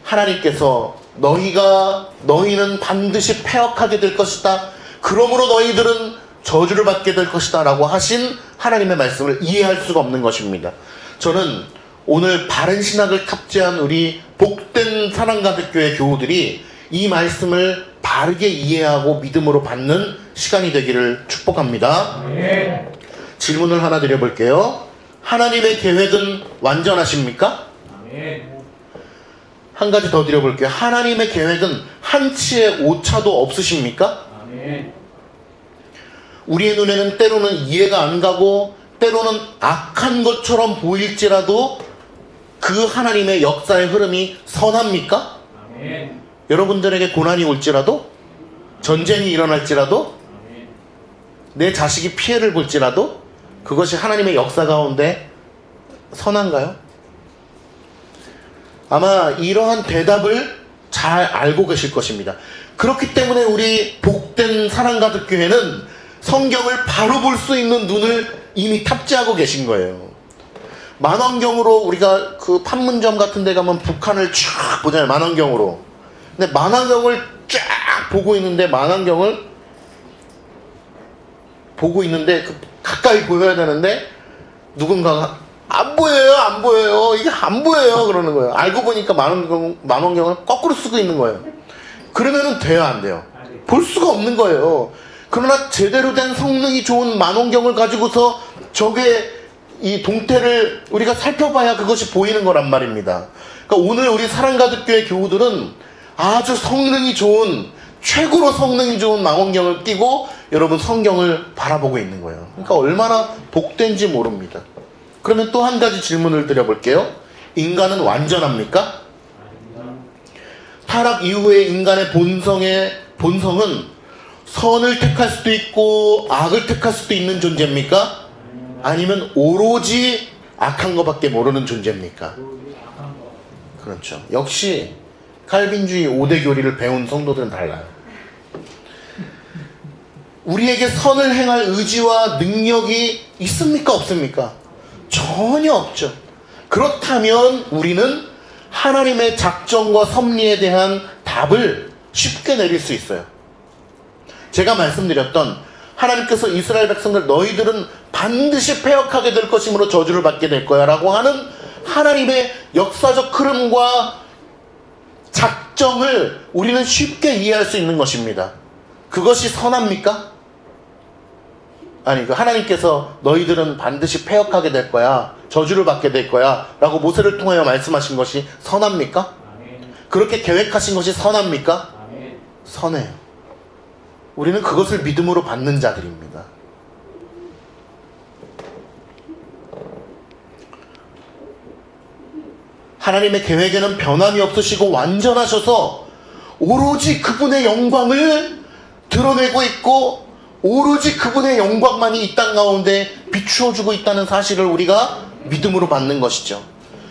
하나님께서 너희는 반드시 패역하게 될 것이다, 그러므로 너희들은 저주를 받게 될 것이다 라고 하신 하나님의 말씀을 이해할 수가 없는 것입니다. 저는 오늘 바른 신학을 탑재한 우리 복된 사랑가득교회 교우들이 이 말씀을 바르게 이해하고 믿음으로 받는 시간이 되기를 축복합니다. 네. 질문을 하나 드려볼게요. 하나님의 계획은 완전하십니까? 네. 한 가지 더 드려볼게요. 하나님의 계획은 한치의 오차도 없으십니까? 네. 우리의 눈에는 때로는 이해가 안 가고 때로는 악한 것처럼 보일지라도 그 하나님의 역사의 흐름이 선합니까? 아멘. 여러분들에게 고난이 올지라도, 전쟁이 일어날지라도, 아멘. 내 자식이 피해를 볼지라도 그것이 하나님의 역사 가운데 선한가요? 아마 이러한 대답을 잘 알고 계실 것입니다. 그렇기 때문에 우리 복된 사랑 가득 교회는 성경을 바로 볼 수 있는 눈을 이미 탑재하고 계신 거예요. 만원경으로 우리가 그 판문점 같은 데 가면 북한을 쫙 보잖아요. 만원경으로. 근데 만원경을 쫙 보고 있는데, 만원경을 보고 있는데 그 가까이 보여야 되는데 누군가가 안 보여요, 안 보여요, 이게 안 보여요 그러는 거예요. 알고 보니까 만원경을 거꾸로 쓰고 있는 거예요. 그러면은 돼요, 안 돼요? 볼 수가 없는 거예요. 그러나 제대로 된 성능이 좋은 만원경을 가지고서 적의 이 동태를 우리가 살펴봐야 그것이 보이는 거란 말입니다. 그러니까 오늘 우리 사랑가득교회 교우들은 아주 성능이 좋은, 최고로 성능이 좋은 망원경을 끼고 여러분 성경을 바라보고 있는 거예요. 그러니까 얼마나 복된지 모릅니다. 그러면 또 한 가지 질문을 드려볼게요. 인간은 완전합니까? 타락 이후의 인간의 본성은 선을 택할 수도 있고 악을 택할 수도 있는 존재입니까? 아니면 오로지 악한 것밖에 모르는 존재입니까? 그렇죠. 역시 칼빈주의 5대 교리를 배운 성도들은 달라요. 우리에게 선을 행할 의지와 능력이 있습니까? 없습니까? 전혀 없죠. 그렇다면 우리는 하나님의 작정과 섭리에 대한 답을 쉽게 내릴 수 있어요. 제가 말씀드렸던 하나님께서 이스라엘 백성들 너희들은 반드시 패역하게 될 것이므로 저주를 받게 될 거야 라고 하는 하나님의 역사적 흐름과 작정을 우리는 쉽게 이해할 수 있는 것입니다. 그것이 선합니까? 아니, 그 하나님께서 너희들은 반드시 패역하게 될 거야, 저주를 받게 될 거야 라고 모세를 통하여 말씀하신 것이 선합니까? 그렇게 계획하신 것이 선합니까? 선해요. 우리는 그것을 믿음으로 받는 자들입니다. 하나님의 계획에는 변함이 없으시고 완전하셔서 오로지 그분의 영광을 드러내고 있고 오로지 그분의 영광만이 이 땅 가운데 비추어주고 있다는 사실을 우리가 믿음으로 받는 것이죠.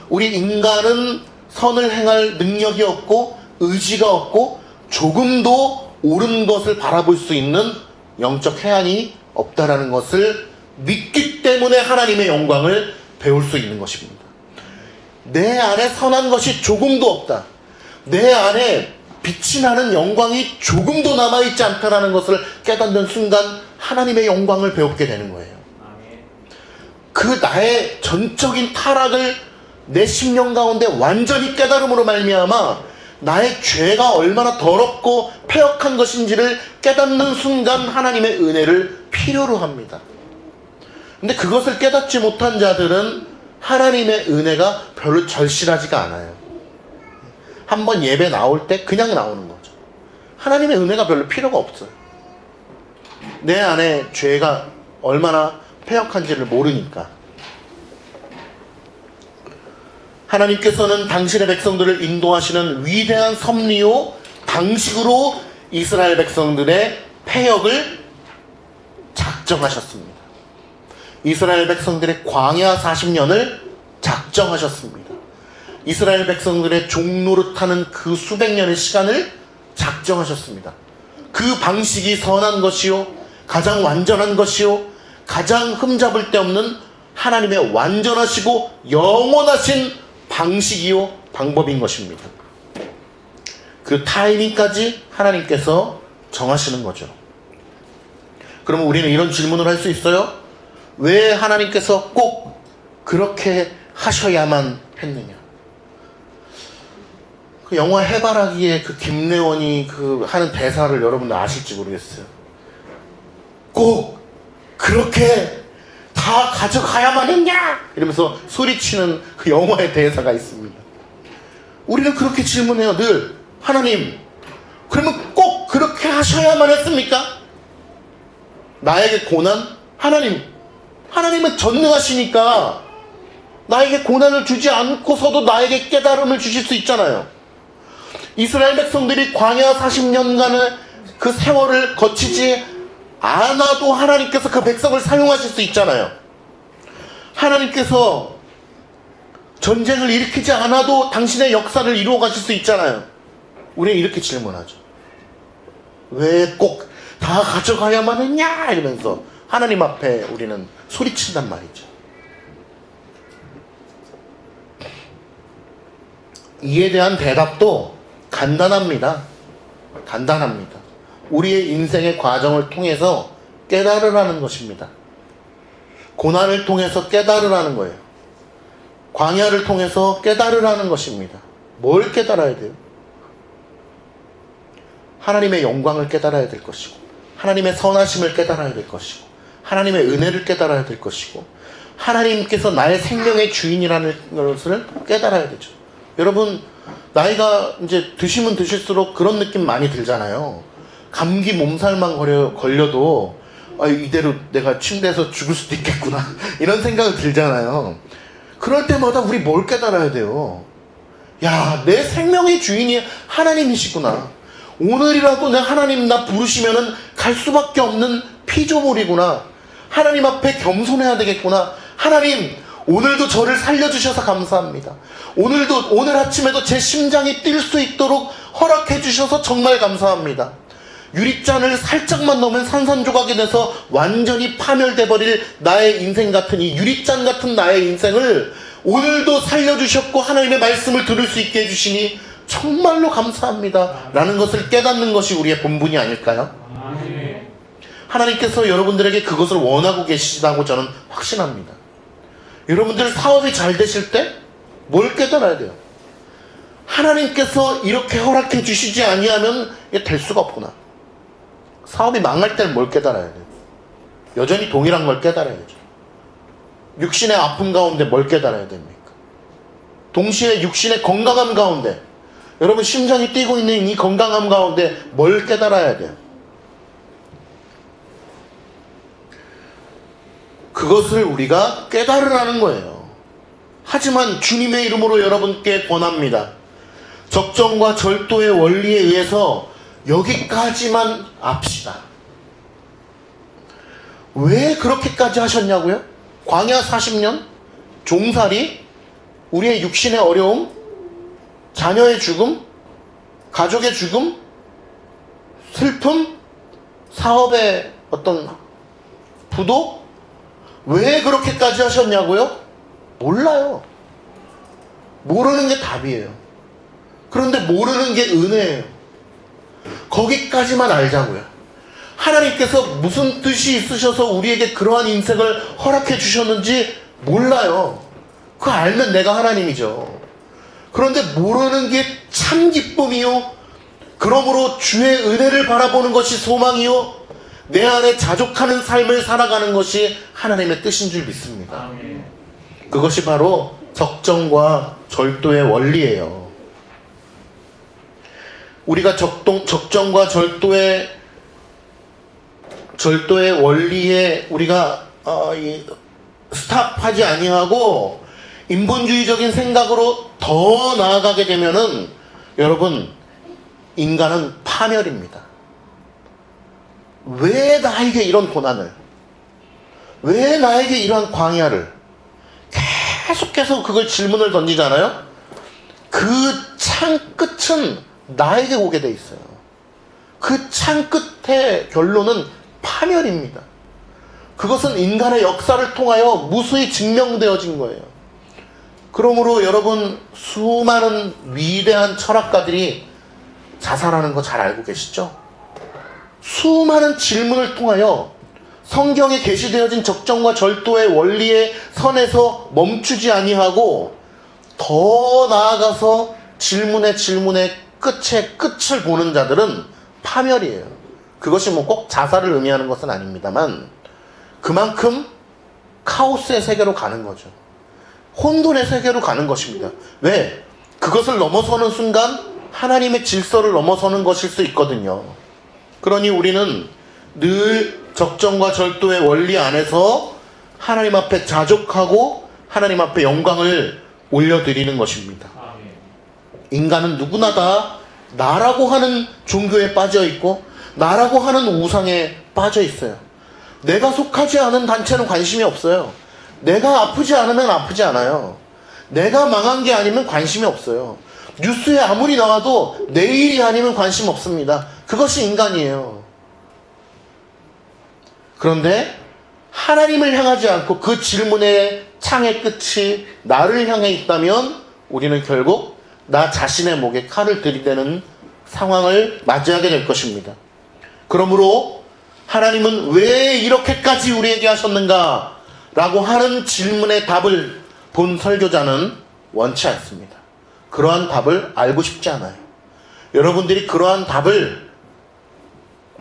우리 인간은 선을 행할 능력이 없고 의지가 없고 조금도 옳은 것을 바라볼 수 있는 영적 해안이 없다라는 것을 믿기 때문에 하나님의 영광을 배울 수 있는 것입니다. 내 안에 선한 것이 조금도 없다, 내 안에 빛이 나는 영광이 조금도 남아있지 않다라는 것을 깨닫는 순간 하나님의 영광을 배우게 되는 거예요. 그 나의 전적인 타락을 내 심령 가운데 완전히 깨달음으로 말미암아 나의 죄가 얼마나 더럽고 패역한 것인지를 깨닫는 순간 하나님의 은혜를 필요로 합니다. 근데 그것을 깨닫지 못한 자들은 하나님의 은혜가 별로 절실하지가 않아요. 한번 예배 나올 때 그냥 나오는 거죠. 하나님의 은혜가 별로 필요가 없어요. 내 안에 죄가 얼마나 패역한지를 모르니까. 하나님께서는 당신의 백성들을 인도하시는 위대한 섭리요 방식으로 이스라엘 백성들의 패역을 작정하셨습니다. 이스라엘 백성들의 광야 40년을 작정하셨습니다. 이스라엘 백성들의 종노릇하는 그 수백 년의 시간을 작정하셨습니다. 그 방식이 선한 것이요, 가장 완전한 것이요, 가장 흠잡을 데 없는 하나님의 완전하시고 영원하신 방식이요, 방법인 것입니다. 그 타이밍까지 하나님께서 정하시는 거죠. 그러면 우리는 이런 질문을 할 수 있어요? 왜 하나님께서 꼭 그렇게 하셔야만 했느냐? 그 영화 해바라기에 그 김래원이 그 하는 대사를 여러분들 아실지 모르겠어요. 꼭 그렇게 다 가져가야만 했냐? 이러면서 소리치는 그 영화의 대사가 있습니다. 우리는 그렇게 질문해요, 늘. 하나님, 그러면 꼭 그렇게 하셔야만 했습니까? 나에게 고난? 하나님은 전능하시니까 나에게 고난을 주지 않고서도 나에게 깨달음을 주실 수 있잖아요. 이스라엘 백성들이 광야 40년간의 그 세월을 거치지 않아도 하나님께서 그 백성을 사용하실 수 있잖아요. 하나님께서 전쟁을 일으키지 않아도 당신의 역사를 이루어 가실 수 있잖아요. 우리는 이렇게 질문하죠. 왜 꼭 다 가져가야만 했냐? 이러면서 하나님 앞에 우리는 소리친단 말이죠. 이에 대한 대답도 간단합니다. 간단합니다. 우리의 인생의 과정을 통해서 깨달으라는 것입니다. 고난을 통해서 깨달으라는 거예요. 광야를 통해서 깨달으라는 것입니다. 뭘 깨달아야 돼요? 하나님의 영광을 깨달아야 될 것이고, 하나님의 선하심을 깨달아야 될 것이고, 하나님의 은혜를 깨달아야 될 것이고, 하나님께서 나의 생명의 주인이라는 것을 깨달아야 되죠. 여러분, 나이가 이제 드시면 드실수록 그런 느낌 많이 들잖아요. 감기 몸살만 걸려도 이대로 내가 침대에서 죽을 수도 있겠구나 이런 생각이 들잖아요. 그럴 때마다 우리 뭘 깨달아야 돼요? 야, 내 생명의 주인이 하나님이시구나. 오늘이라도 내 하나님 나 부르시면은 갈 수밖에 없는 피조물이구나. 하나님 앞에 겸손해야 되겠구나. 하나님, 오늘도 저를 살려주셔서 감사합니다. 오늘 아침에도 제 심장이 뛸 수 있도록 허락해 주셔서 정말 감사합니다. 유리잔을 살짝만 넣으면 산산조각이 돼서 완전히 파멸돼 버릴 나의 인생 같은 이 유리잔 같은 나의 인생을 오늘도 살려주셨고 하나님의 말씀을 들을 수 있게 해주시니 정말로 감사합니다 라는 것을 깨닫는 것이 우리의 본분이 아닐까요? 하나님께서 여러분들에게 그것을 원하고 계시다고 저는 확신합니다. 여러분들 사업이 잘 되실 때 뭘 깨달아야 돼요? 하나님께서 이렇게 허락해 주시지 아니하면 이게 될 수가 없구나. 사업이 망할 때는 뭘 깨달아야 돼요? 여전히 동일한 걸 깨달아야죠. 육신의 아픔 가운데 뭘 깨달아야 됩니까? 동시에 육신의 건강함 가운데, 여러분 심장이 뛰고 있는 이 건강함 가운데 뭘 깨달아야 돼요? 그것을 우리가 깨달으라는 거예요. 하지만 주님의 이름으로 여러분께 권합니다. 적정과 절도의 원리에 의해서 여기까지만 합시다. 왜 그렇게까지 하셨냐고요? 광야 40년? 종살이? 우리의 육신의 어려움? 자녀의 죽음? 가족의 죽음? 슬픔? 사업의 어떤 부도? 왜 그렇게까지 하셨냐고요? 몰라요. 모르는 게 답이에요. 그런데 모르는 게 은혜예요. 거기까지만 알자고요. 하나님께서 무슨 뜻이 있으셔서 우리에게 그러한 인생을 허락해 주셨는지 몰라요. 그거 알면 내가 하나님이죠. 그런데 모르는 게 참 기쁨이요. 그러므로 주의 은혜를 바라보는 것이 소망이요. 내 안에 자족하는 삶을 살아가는 것이 하나님의 뜻인 줄 믿습니다. 그것이 바로 적정과 절도의 원리예요. 우리가 적정과 절도의 원리에 우리가 스탑하지 아니하고 인본주의적인 생각으로 더 나아가게 되면은 여러분, 인간은 파멸입니다. 왜 나에게 이런 고난을, 왜 나에게 이러한 광야를, 계속해서 그걸 질문을 던지잖아요. 그 창 끝은 나에게 오게 돼 있어요. 그 창 끝의 결론은 파멸입니다. 그것은 인간의 역사를 통하여 무수히 증명되어진 거예요. 그러므로 여러분, 수많은 위대한 철학가들이 자살하는 거 잘 알고 계시죠? 수많은 질문을 통하여 성경에 게시되어진 적정과 절도의 원리의 선에서 멈추지 아니하고 더 나아가서 질문의 끝에 끝을 보는 자들은 파멸이에요. 그것이 뭐 꼭 자살을 의미하는 것은 아닙니다만 그만큼 카오스의 세계로 가는 거죠. 혼돈의 세계로 가는 것입니다. 왜? 그것을 넘어서는 순간 하나님의 질서를 넘어서는 것일 수 있거든요. 그러니 우리는 늘 적정과 절도의 원리 안에서 하나님 앞에 자족하고 하나님 앞에 영광을 올려드리는 것입니다. 인간은 누구나 다 나라고 하는 종교에 빠져 있고 나라고 하는 우상에 빠져 있어요. 내가 속하지 않은 단체는 관심이 없어요. 내가 아프지 않으면 아프지 않아요. 내가 망한 게 아니면 관심이 없어요. 뉴스에 아무리 나와도 내일이 아니면 관심 없습니다. 그것이 인간이에요. 그런데 하나님을 향하지 않고 그 질문의 창의 끝이 나를 향해 있다면 우리는 결국 나 자신의 목에 칼을 들이대는 상황을 맞이하게 될 것입니다. 그러므로 하나님은 왜 이렇게까지 우리에게 하셨는가? 라고 하는 질문의 답을 본 설교자는 원치 않습니다. 그러한 답을 알고 싶지 않아요. 여러분들이 그러한 답을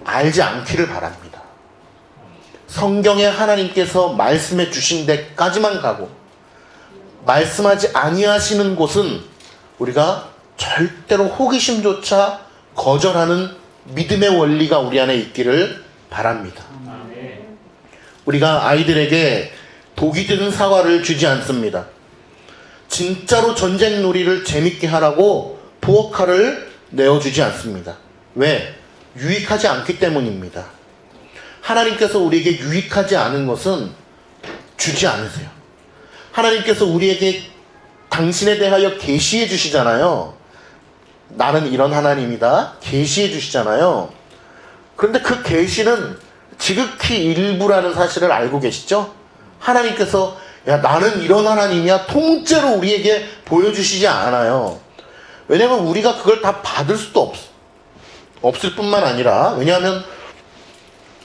알지 않기를 바랍니다. 성경에 하나님께서 말씀해 주신 데까지만 가고 말씀하지 아니하시는 곳은 우리가 절대로 호기심조차 거절하는 믿음의 원리가 우리 안에 있기를 바랍니다. 우리가 아이들에게 독이 든 사과를 주지 않습니다. 진짜로 전쟁 놀이를 재밌게 하라고 부엌칼을 내어주지 않습니다. 왜? 유익하지 않기 때문입니다. 하나님께서 우리에게 유익하지 않은 것은 주지 않으세요. 하나님께서 우리에게 당신에 대하여 계시해 주시잖아요. 나는 이런 하나님이다. 계시해 주시잖아요. 그런데 그 계시는 지극히 일부라는 사실을 알고 계시죠? 하나님께서 야 나는 이런 하나님이야 통째로 우리에게 보여주시지 않아요. 왜냐하면 우리가 그걸 다 받을 수도 없을 뿐만 아니라 왜냐하면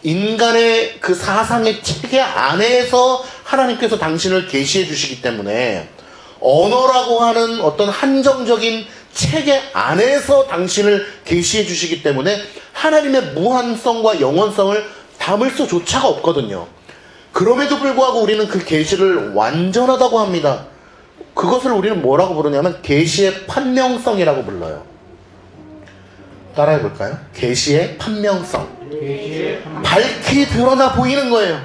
인간의 그 사상의 체계 안에서 하나님께서 당신을 계시해 주시기 때문에 언어라고 하는 어떤 한정적인 체계 안에서 당신을 계시해 주시기 때문에 하나님의 무한성과 영원성을 담을 수조차가 없거든요. 그럼에도 불구하고 우리는 그 계시를 완전하다고 합니다. 그것을 우리는 뭐라고 부르냐면 계시의 판명성이라고 불러요. 따라해 볼까요? 계시의 판명성. 밝히 드러나 보이는 거예요.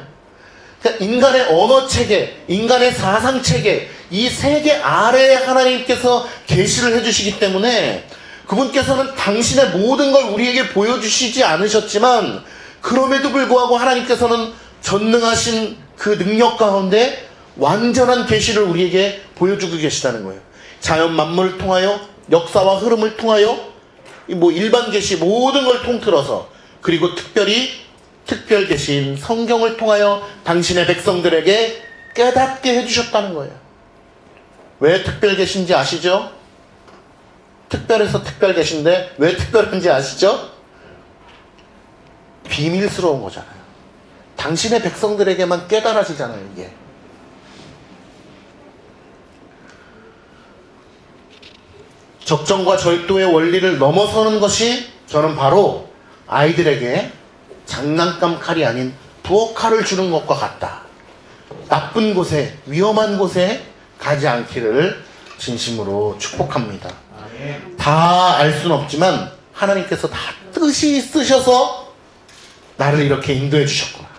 그러니까 인간의 언어 체계, 인간의 사상 체계, 이 세계 아래에 하나님께서 계시를 해주시기 때문에 그분께서는 당신의 모든 걸 우리에게 보여주시지 않으셨지만 그럼에도 불구하고 하나님께서는 전능하신 그 능력 가운데 완전한 계시를 우리에게 보여주고 계시다는 거예요. 자연 만물을 통하여 역사와 흐름을 통하여 일반 계시 모든 걸 통틀어서 그리고 특별히 특별 계시인 성경을 통하여 당신의 백성들에게 깨닫게 해주셨다는 거예요. 왜 특별 계신지 아시죠? 특별해서 특별 계신데 왜 특별한지 아시죠? 비밀스러운 거잖아요. 당신의 백성들에게만 깨달아지잖아요, 이게. 적정과 절도의 원리를 넘어서는 것이 저는 바로 아이들에게 장난감 칼이 아닌 부엌칼을 주는 것과 같다. 나쁜 곳에, 위험한 곳에 가지 않기를 진심으로 축복합니다. 다 알 수는 없지만 하나님께서 다 뜻이 있으셔서 나를 이렇게 인도해 주셨구나.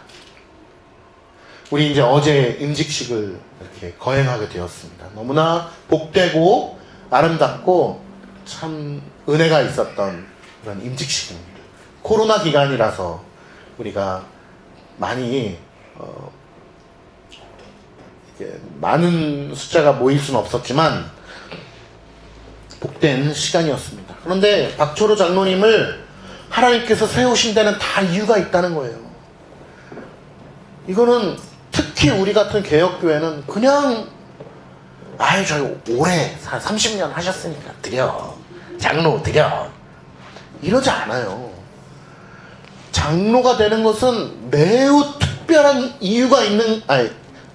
우리 이제 어제 임직식을 이렇게 거행하게 되었습니다. 너무나 복되고 아름답고 참 은혜가 있었던 그런 임직식입니다. 코로나 기간이라서 우리가 많이 이렇게 많은 숫자가 모일 수는 없었지만 복된 시간이었습니다. 그런데 박초로 장로님을 하나님께서 세우신 데는 다 이유가 있다는 거예요. 이거는 특히 우리 같은 개혁교회는 그냥 저희 오래 30년 하셨으니까 드려, 장로 드려, 이러지 않아요. 장로가 되는 것은 매우 특별한 이유가 있는,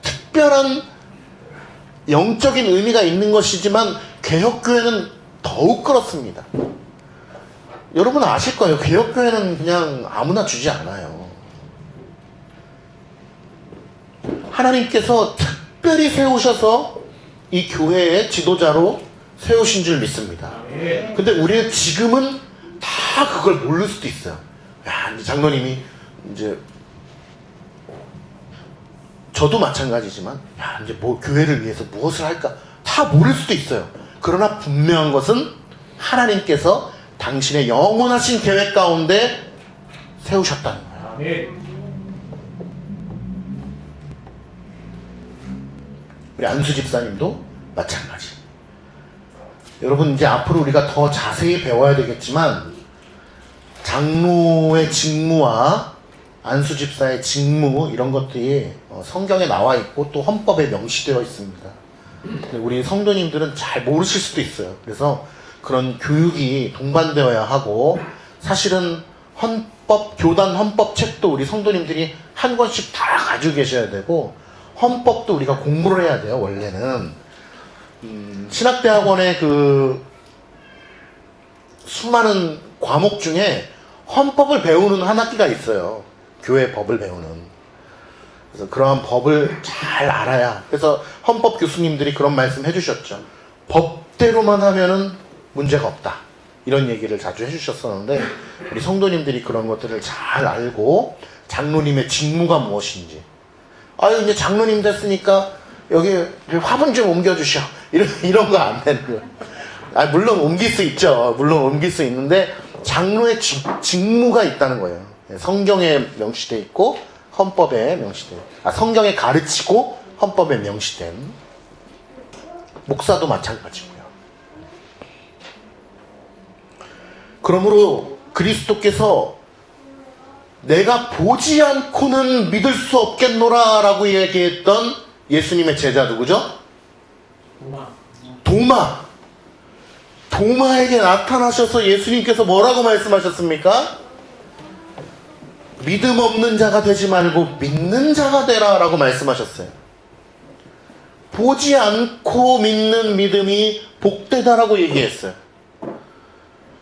특별한 영적인 의미가 있는 것이지만 개혁교회는 더욱 그렇습니다. 여러분 아실 거예요. 개혁교회는 그냥 아무나 주지 않아요. 하나님께서 특별히 세우셔서 이 교회의 지도자로 세우신 줄 믿습니다. 근데 우리는 지금은 다 그걸 모를 수도 있어요. 이제 장로님이 이제 저도 마찬가지지만 야 이제 뭐 교회를 위해서 무엇을 할까 다 모를 수도 있어요. 그러나 분명한 것은 하나님께서 당신의 영원하신 계획 가운데 세우셨다는 거예요. 아멘. 우리 안수 집사님도 마찬가지. 여러분 이제 앞으로 우리가 더 자세히 배워야 되겠지만 장로의 직무와 안수 집사의 직무 이런 것들이 성경에 나와 있고 또 헌법에 명시되어 있습니다. 근데 우리 성도님들은 잘 모르실 수도 있어요. 그래서 그런 교육이 동반되어야 하고 사실은 교단 헌법 책도 우리 성도님들이 한 권씩 다 가지고 계셔야 되고 헌법도 우리가 공부를 해야 돼요. 원래는 신학대학원의 그 수많은 과목 중에 헌법을 배우는 한 학기가 있어요. 교회 법을 배우는. 그래서 그러한 법을 잘 알아야. 그래서 헌법 교수님들이 그런 말씀 해주셨죠. 법대로만 하면은 문제가 없다. 이런 얘기를 자주 해주셨었는데 우리 성도님들이 그런 것들을 잘 알고 장로님의 직무가 무엇인지. 아유 이제 장로님 됐으니까 여기 화분 좀 옮겨주셔. 이런 거 안 되는 거예요. 물론 옮길 수 있죠. 물론 옮길 수 있는데 장로의 직무가 있다는 거예요. 성경에 명시되어 있고 헌법에 명시되어 성경에 가르치고 헌법에 명시된 목사도 마찬가지고요. 그러므로 그리스도께서 내가 보지 않고는 믿을 수 없겠노라 라고 얘기했던 예수님의 제자 누구죠? 도마에게 나타나셔서 예수님께서 뭐라고 말씀하셨습니까? 믿음 없는 자가 되지 말고 믿는 자가 되라 라고 말씀하셨어요. 보지 않고 믿는 믿음이 복되다라고 얘기했어요.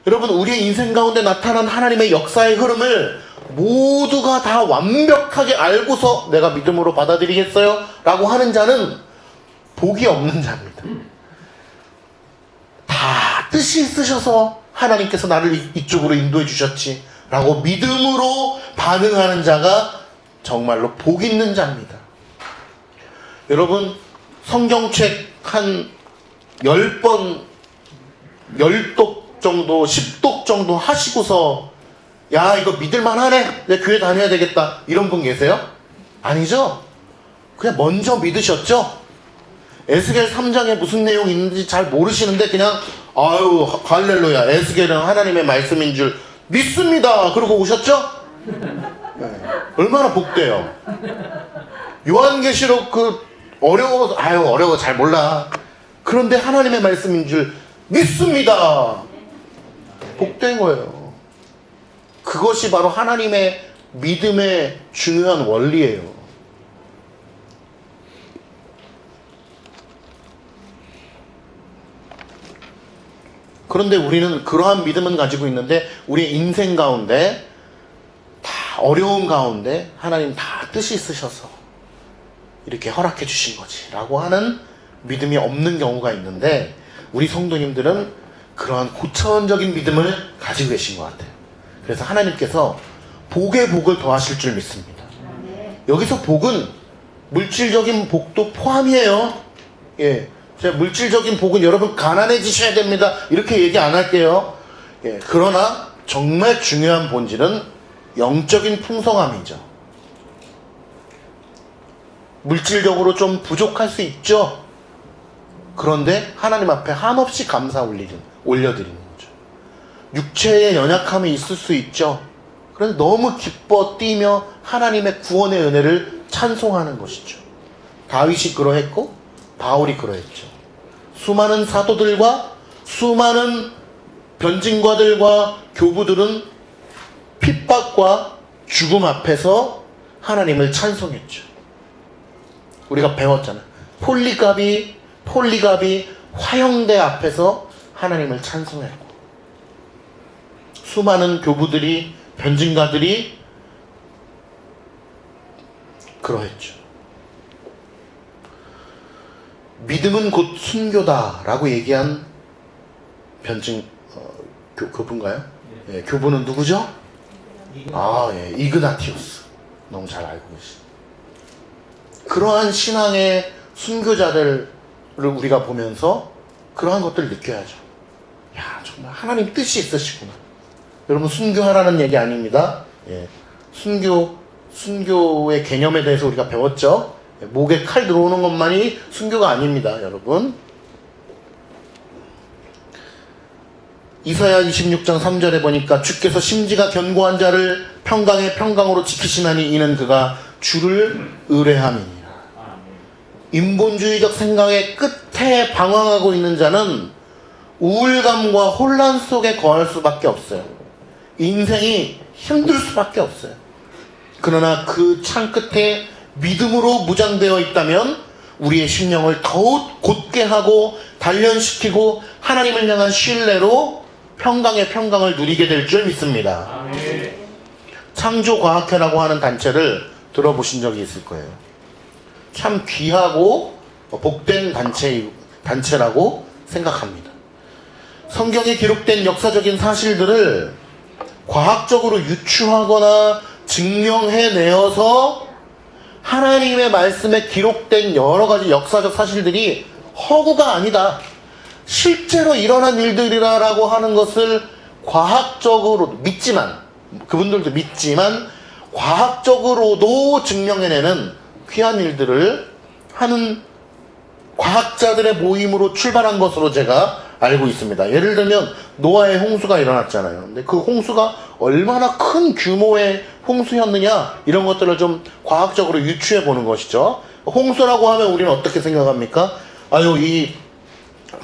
여러분 우리의 인생 가운데 나타난 하나님의 역사의 흐름을 모두가 다 완벽하게 알고서 내가 믿음으로 받아들이겠어요? 라고 하는 자는 복이 없는 자입니다. 다 뜻이 있으셔서 하나님께서 나를 이쪽으로 인도해 주셨지 라고 믿음으로 반응하는 자가 정말로 복 있는 자입니다. 여러분 성경책 한 10번 10독 정도 10독 정도 하시고서 야 이거 믿을만하네 내 교회 다녀야 되겠다 이런 분 계세요? 아니죠? 그냥 먼저 믿으셨죠? 에스겔 3장에 무슨 내용이 있는지 잘 모르시는데 그냥 아유 할렐루야 에스겔은 하나님의 말씀인 줄 믿습니다 그러고 오셨죠? 네. 얼마나 복돼요. 요한계시록 어려워 잘 몰라. 그런데 하나님의 말씀인 줄 믿습니다. 복된 거예요. 그것이 바로 하나님의 믿음의 중요한 원리예요. 그런데 우리는 그러한 믿음은 가지고 있는데 우리 인생 가운데 다 어려움 가운데 하나님 다 뜻이 있으셔서 이렇게 허락해 주신 거지 라고 하는 믿음이 없는 경우가 있는데 우리 성도님들은 그러한 고차원적인 믿음을 가지고 계신 것 같아요. 그래서 하나님께서 복의 복을 더하실 줄 믿습니다. 여기서 복은 물질적인 복도 포함이에요. 예, 제가 물질적인 복은 여러분 가난해지셔야 됩니다 이렇게 얘기 안 할게요. 예, 그러나 정말 중요한 본질은 영적인 풍성함이죠. 물질적으로 좀 부족할 수 있죠. 그런데 하나님 앞에 한없이 감사 올려드리는 거죠. 육체의 연약함이 있을 수 있죠. 그런데 너무 기뻐 뛰며 하나님의 구원의 은혜를 찬송하는 것이죠. 다윗이 그러했고 바울이 그러했죠. 수많은 사도들과 수많은 변증과들과 교부들은 핍박과 죽음 앞에서 하나님을 찬송했죠. 우리가 배웠잖아요. 폴리갑이 화형대 앞에서 하나님을 찬송했고 수많은 교부들이 변증가들이 그러했죠. 믿음은 곧 순교다라고 얘기한 교부인가요? 예, 교부는 누구죠? 이그나티우스. 너무 잘 알고 계시죠. 그러한 신앙의 순교자들을 우리가 보면서 그러한 것들을 느껴야죠. 야, 정말 하나님 뜻이 있으시구나. 여러분, 순교하라는 얘기 아닙니다. 예. 순교의 개념에 대해서 우리가 배웠죠. 예. 목에 칼 들어오는 것만이 순교가 아닙니다, 여러분. 이사야 26장 3절에 보니까 주께서 심지가 견고한 자를 평강의 평강으로 지키시나니 이는 그가 주를 의뢰함이니라. 인본주의적 생각의 끝에 방황하고 있는 자는 우울감과 혼란 속에 거할 수밖에 없어요. 인생이 힘들 수밖에 없어요. 그러나 그 창 끝에 믿음으로 무장되어 있다면 우리의 심령을 더욱 곧게 하고 단련시키고 하나님을 향한 신뢰로 평강의 평강을 누리게 될 줄 믿습니다. 창조과학회라고 하는 단체를 들어보신 적이 있을 거예요. 참 귀하고 복된 단체라고 생각합니다. 성경에 기록된 역사적인 사실들을 과학적으로 유추하거나 증명해내어서 하나님의 말씀에 기록된 여러 가지 역사적 사실들이 허구가 아니다, 실제로 일어난 일들이라고 하는 것을 과학적으로 믿지만, 그분들도 믿지만 과학적으로도 증명해내는 귀한 일들을 하는 과학자들의 모임으로 출발한 것으로 제가 알고 있습니다. 예를 들면 노아의 홍수가 일어났잖아요. 근데 그 홍수가 얼마나 큰 규모의 홍수였느냐, 이런 것들을 좀 과학적으로 유추해 보는 것이죠. 홍수라고 하면 우리는 어떻게 생각합니까? 아유, 이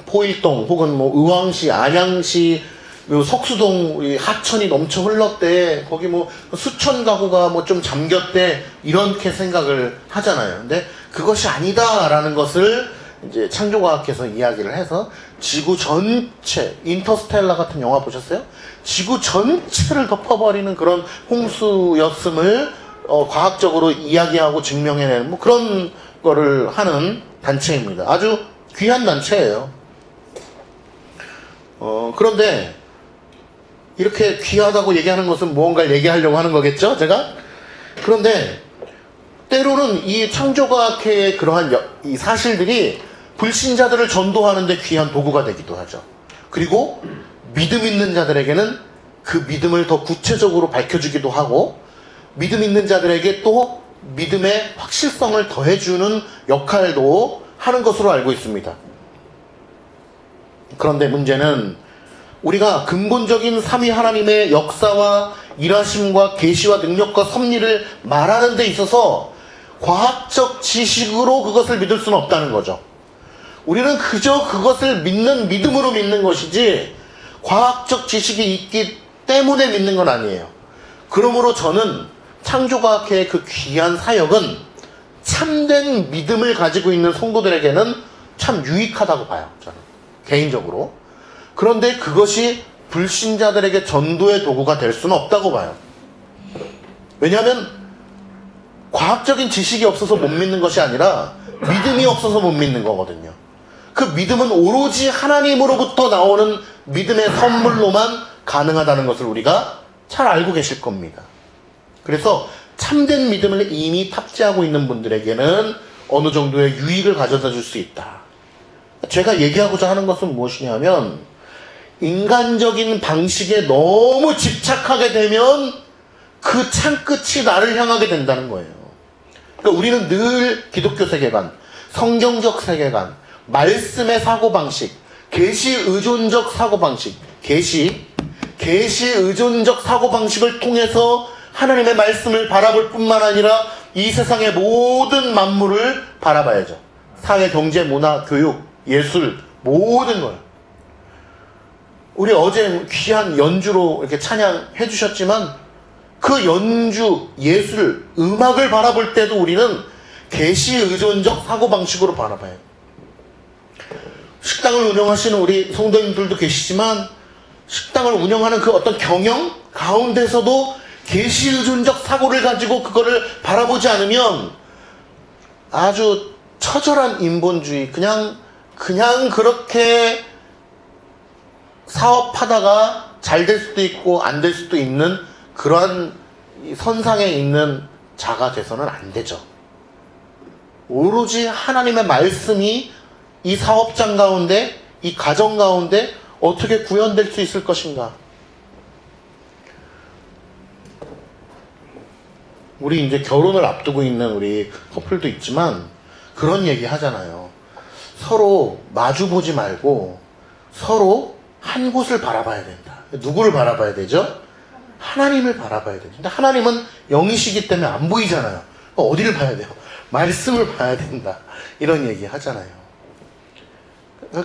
포일동 혹은 뭐 의왕시, 안양시, 석수동 하천이 넘쳐 흘렀대, 거기 뭐 수천 가구가 뭐 좀 잠겼대, 이렇게 생각을 하잖아요. 근데 그것이 아니다라는 것을 이제 창조과학에서 이야기를 해서 지구 전체, 인터스텔라 같은 영화 보셨어요? 지구 전체를 덮어버리는 그런 홍수였음을 과학적으로 이야기하고 증명해내는 뭐 그런 거를 하는 단체입니다. 아주 귀한 단체예요. 그런데 이렇게 귀하다고 얘기하는 것은 무언가를 얘기하려고 하는 거겠죠, 제가? 그런데 때로는 이 창조과학회의 그러한 이 사실들이 불신자들을 전도하는 데 귀한 도구가 되기도 하죠. 그리고 믿음 있는 자들에게는 그 믿음을 더 구체적으로 밝혀주기도 하고, 믿음 있는 자들에게 또 믿음의 확실성을 더해주는 역할도 하는 것으로 알고 있습니다. 그런데 문제는 우리가 근본적인 삼위 하나님의 역사와 일하심과 계시와 능력과 섭리를 말하는 데 있어서 과학적 지식으로 그것을 믿을 수는 없다는 거죠. 우리는 그저 그것을 믿는 믿음으로 믿는 것이지 과학적 지식이 있기 때문에 믿는 건 아니에요. 그러므로 저는 창조과학회의 그 귀한 사역은 참된 믿음을 가지고 있는 성도들에게는 참 유익하다고 봐요, 저는 개인적으로. 그런데 그것이 불신자들에게 전도의 도구가 될 수는 없다고 봐요. 왜냐하면 과학적인 지식이 없어서 못 믿는 것이 아니라 믿음이 없어서 못 믿는 거거든요. 그 믿음은 오로지 하나님으로부터 나오는 믿음의 선물로만 가능하다는 것을 우리가 잘 알고 계실 겁니다. 그래서 참된 믿음을 이미 탑재하고 있는 분들에게는 어느 정도의 유익을 가져다 줄 수 있다. 제가 얘기하고자 하는 것은 무엇이냐면, 인간적인 방식에 너무 집착하게 되면 그 창끝이 나를 향하게 된다는 거예요. 그러니까 우리는 늘 기독교 세계관, 성경적 세계관, 말씀의 사고방식, 계시 의존적 사고방식, 계시 의존적 사고방식을 통해서 하나님의 말씀을 바라볼 뿐만 아니라 이 세상의 모든 만물을 바라봐야죠. 사회, 경제, 문화, 교육, 예술, 모든 걸. 우리 어제 귀한 연주로 이렇게 찬양해 주셨지만 그 연주, 예술, 음악을 바라볼 때도 우리는 계시 의존적 사고방식으로 바라봐요. 식당을 운영하시는 우리 성도님들도 계시지만 식당을 운영하는 그 어떤 경영 가운데서도 계시 의존적 사고를 가지고 그거를 바라보지 않으면 아주 처절한 인본주의, 그냥 그렇게 사업하다가 잘 될 수도 있고 안 될 수도 있는 그러한 선상에 있는 자가 돼서는 안 되죠. 오로지 하나님의 말씀이 이 사업장 가운데, 이 가정 가운데 어떻게 구현될 수 있을 것인가? 우리 이제 결혼을 앞두고 있는 우리 커플도 있지만 그런 얘기 하잖아요. 서로 마주보지 말고 서로 한 곳을 바라봐야 된다. 누구를 바라봐야 되죠? 하나님을 바라봐야 되죠. 근데 하나님은 영이시기 때문에 안 보이잖아요. 어디를 봐야 돼요? 말씀을 봐야 된다. 이런 얘기 하잖아요.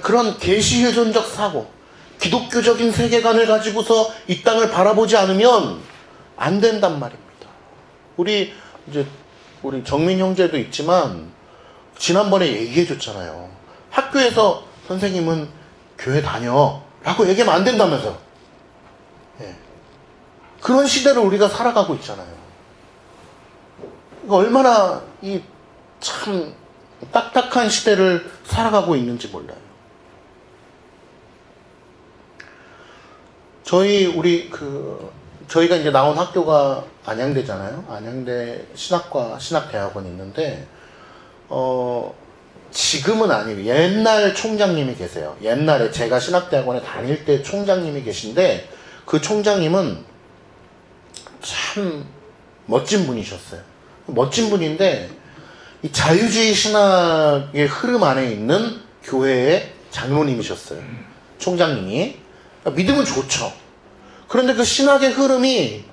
그런 계시회전적 사고, 기독교적인 세계관을 가지고서 이 땅을 바라보지 않으면 안 된단 말입니다. 우리 정민 형제도 있지만 지난번에 얘기해 줬잖아요. 학교에서 선생님은 교회 다녀 라고 얘기하면 안 된다면서. 예. 그런 시대를 우리가 살아가고 있잖아요. 얼마나 이 참 딱딱한 시대를 살아가고 있는지 몰라요. 저희가 이제 나온 학교가 안양대잖아요. 안양대 신학과 신학대학원이 있는데, 지금은 아니고 옛날 총장님이 계세요. 옛날에 제가 신학대학원에 다닐 때 총장님이 계신데, 그 총장님은 참 멋진 분이셨어요. 멋진 분인데, 이 자유주의 신학의 흐름 안에 있는 교회의 장로님이셨어요. 총장님이. 믿음은 좋죠. 그런데 그 신학의 흐름이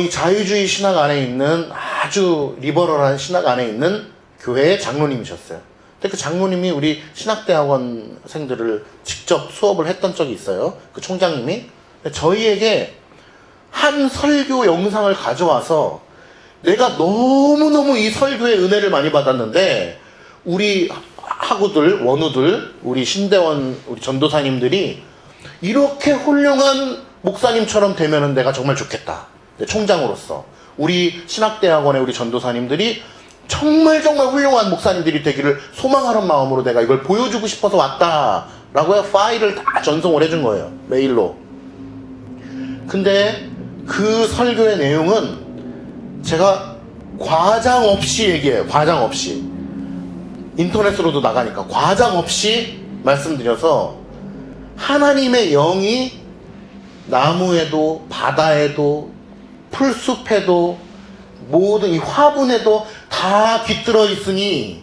이 자유주의 신학 안에 있는 아주 리버럴한 신학 안에 있는 교회의 장로님이셨어요. 근데 그 장로님이 우리 신학대학원생들을 직접 수업을 했던 적이 있어요. 그 총장님이 저희에게 한 설교 영상을 가져와서 내가 너무너무 이 설교의 은혜를 많이 받았는데 우리 학우들, 원우들, 우리 신대원, 우리 전도사님들이 이렇게 훌륭한 목사님처럼 되면은 내가 정말 좋겠다. 총장으로서. 우리 신학대학원의 우리 전도사님들이 정말 훌륭한 목사님들이 되기를 소망하는 마음으로 내가 이걸 보여주고 싶어서 왔다. 라고 파일을 다 전송을 해준 거예요. 메일로. 근데 그 설교의 내용은 제가 과장 없이 얘기해요. 과장 없이. 인터넷으로도 나가니까 과장 없이 말씀드려서 하나님의 영이 나무에도 바다에도 풀숲에도 모든 이 화분에도 다 깃들어 있으니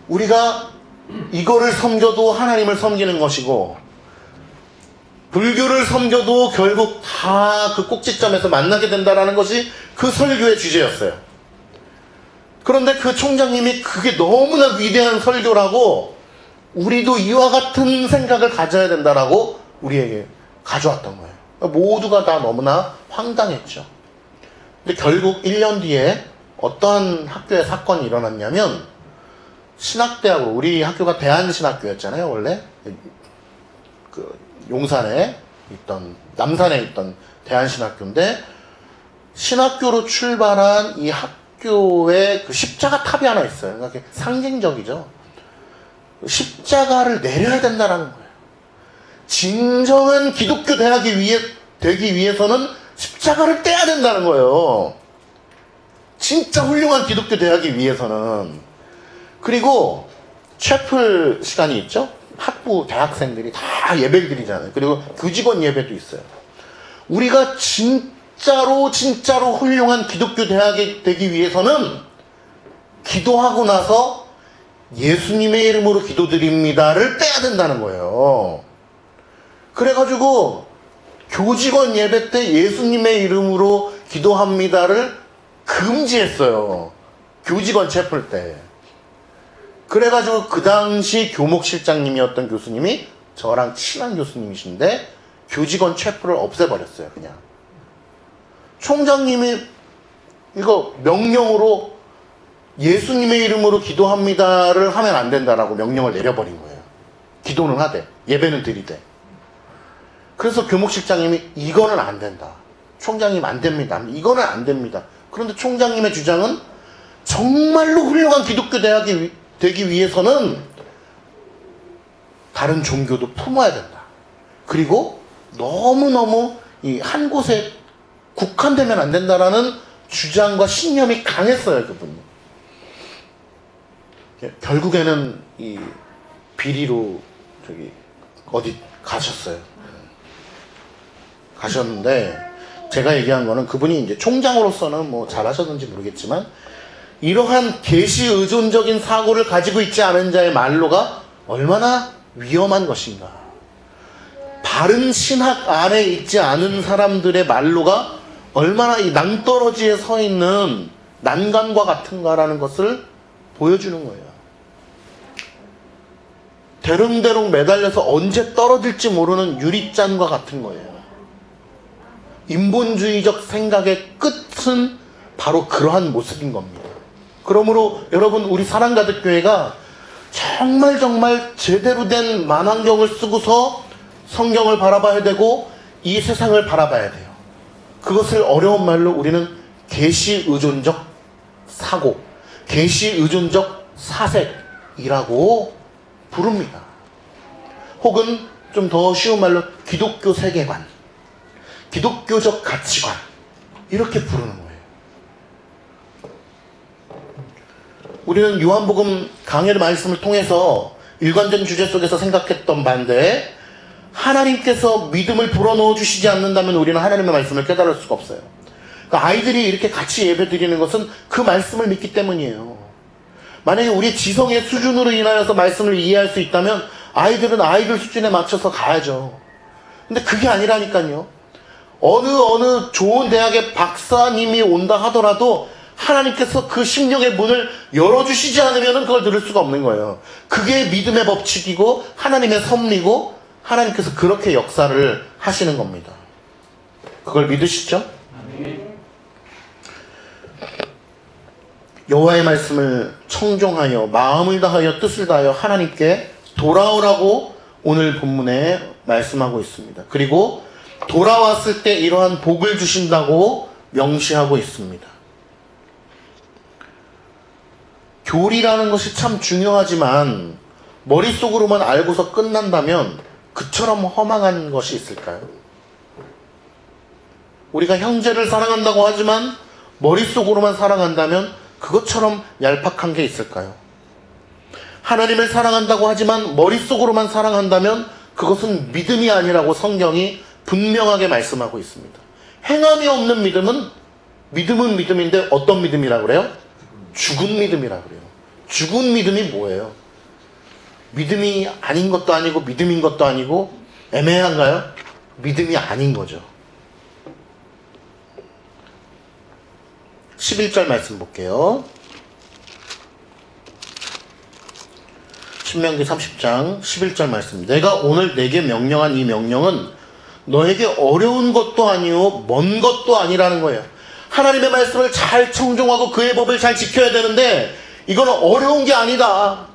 우리가 이거를 섬겨도 하나님을 섬기는 것이고 불교를 섬겨도 결국 다 그 꼭지점에서 만나게 된다라는 것이 그 설교의 주제였어요. 그런데 그 총장님이 그게 너무나 위대한 설교라고 우리도 이와 같은 생각을 가져야 된다라고 우리에게 가져왔던 거예요. 모두가 다 너무나 황당했죠. 근데 결국 1년 뒤에 어떠한 학교에 사건이 일어났냐면 신학대학으로, 우리 학교가 대한신학교였잖아요 원래. 그 용산에 있던, 남산에 있던 대한신학교인데 신학교로 출발한 이 학교에 그 십자가 탑이 하나 있어요. 그러니까 상징적이죠. 십자가를 내려야 된다는 거예요. 진정한 기독교 대학이 되기 위해서는 십자가를 떼야 된다는 거예요. 진짜 훌륭한 기독교 대학이 위해서는. 그리고 채플 시간이 있죠. 학부 대학생들이 다 예배를 드리잖아요. 그리고 교직원 예배도 있어요. 우리가 진짜로 훌륭한 기독교 대학이 되기 위해서는 기도하고 나서 예수님의 이름으로 기도드립니다를 빼야 된다는 거예요. 그래가지고 교직원 예배 때 예수님의 이름으로 기도합니다를 금지했어요. 교직원 채플 때. 그래가지고 그 당시 교목실장님이었던 교수님이 저랑 친한 교수님이신데 교직원 채플을 없애버렸어요. 그냥 총장님이 이거 명령으로 예수님의 이름으로 기도합니다를 하면 안 된다라고 명령을 내려버린 거예요. 기도는 하되 예배는 드리되. 그래서 교목실장님이 이거는 안 된다. 총장님 안 됩니다. 이거는 안 됩니다. 그런데 총장님의 주장은 정말로 훌륭한 기독교 대학이 되기 위해서는 다른 종교도 품어야 된다. 그리고 너무너무 이 한 곳에 국한되면 안 된다라는 주장과 신념이 강했어요, 그분이. 결국에는 이 비리로 저기 어디 가셨어요. 가셨는데 제가 얘기한 거는 그분이 이제 총장으로서는 뭐 잘하셨는지 모르겠지만 이러한 계시 의존적인 사고를 가지고 있지 않은 자의 말로가 얼마나 위험한 것인가. 바른 신학 안에 있지 않은 사람들의 말로가 얼마나 이 낭떠러지에 서 있는 난간과 같은가라는 것을 보여주는 거예요. 대롱대롱 매달려서 언제 떨어질지 모르는 유리잔과 같은 거예요. 인본주의적 생각의 끝은 바로 그러한 모습인 겁니다. 그러므로 여러분, 우리 사랑가득교회가 정말 제대로 된 만환경을 쓰고서 성경을 바라봐야 되고 이 세상을 바라봐야 돼요. 그것을 어려운 말로 우리는 계시 의존적 사고, 계시 의존적 사색이라고 부릅니다. 혹은 좀 더 쉬운 말로 기독교 세계관, 기독교적 가치관, 이렇게 부르는 거예요. 우리는 요한복음 강해의 말씀을 통해서 일관된 주제 속에서 생각했던 바인데, 하나님께서 믿음을 불어넣어 주시지 않는다면 우리는 하나님의 말씀을 깨달을 수가 없어요. 그러니까 아이들이 이렇게 같이 예배 드리는 것은 그 말씀을 믿기 때문이에요. 만약에 우리의 지성의 수준으로 인하여서 말씀을 이해할 수 있다면 아이들은 아이들 수준에 맞춰서 가야죠. 근데 그게 아니라니까요. 어느 좋은 대학의 박사님이 온다 하더라도 하나님께서 그 심령의 문을 열어주시지 않으면 그걸 들을 수가 없는 거예요. 그게 믿음의 법칙이고 하나님의 섭리고 하나님께서 그렇게 역사를 하시는 겁니다. 그걸 믿으시죠? 여호와의 말씀을 청종하여 마음을 다하여 뜻을 다하여 하나님께 돌아오라고 오늘 본문에 말씀하고 있습니다. 그리고 돌아왔을 때 이러한 복을 주신다고 명시하고 있습니다. 교리라는 것이 참 중요하지만 머릿속으로만 알고서 끝난다면 그처럼 허망한 것이 있을까요? 우리가 형제를 사랑한다고 하지만 머릿속으로만 사랑한다면 그것처럼 얄팍한 게 있을까요? 하나님을 사랑한다고 하지만 머릿속으로만 사랑한다면 그것은 믿음이 아니라고 성경이 분명하게 말씀하고 있습니다. 행함이 없는 믿음은 믿음인데 어떤 믿음이라고 그래요? 죽은 믿음이라고 그래요. 죽은 믿음이 뭐예요? 믿음이 아닌 것도 아니고 믿음인 것도 아니고 애매한가요? 믿음이 아닌 거죠. 11절 말씀 볼게요. 신명기 30장 11절 말씀. 내가 오늘 내게 명령한 이 명령은 너에게 어려운 것도 아니요 먼 것도 아니라는 거예요. 하나님의 말씀을 잘 청종하고 그의 법을 잘 지켜야 되는데 이거는 어려운 게 아니다.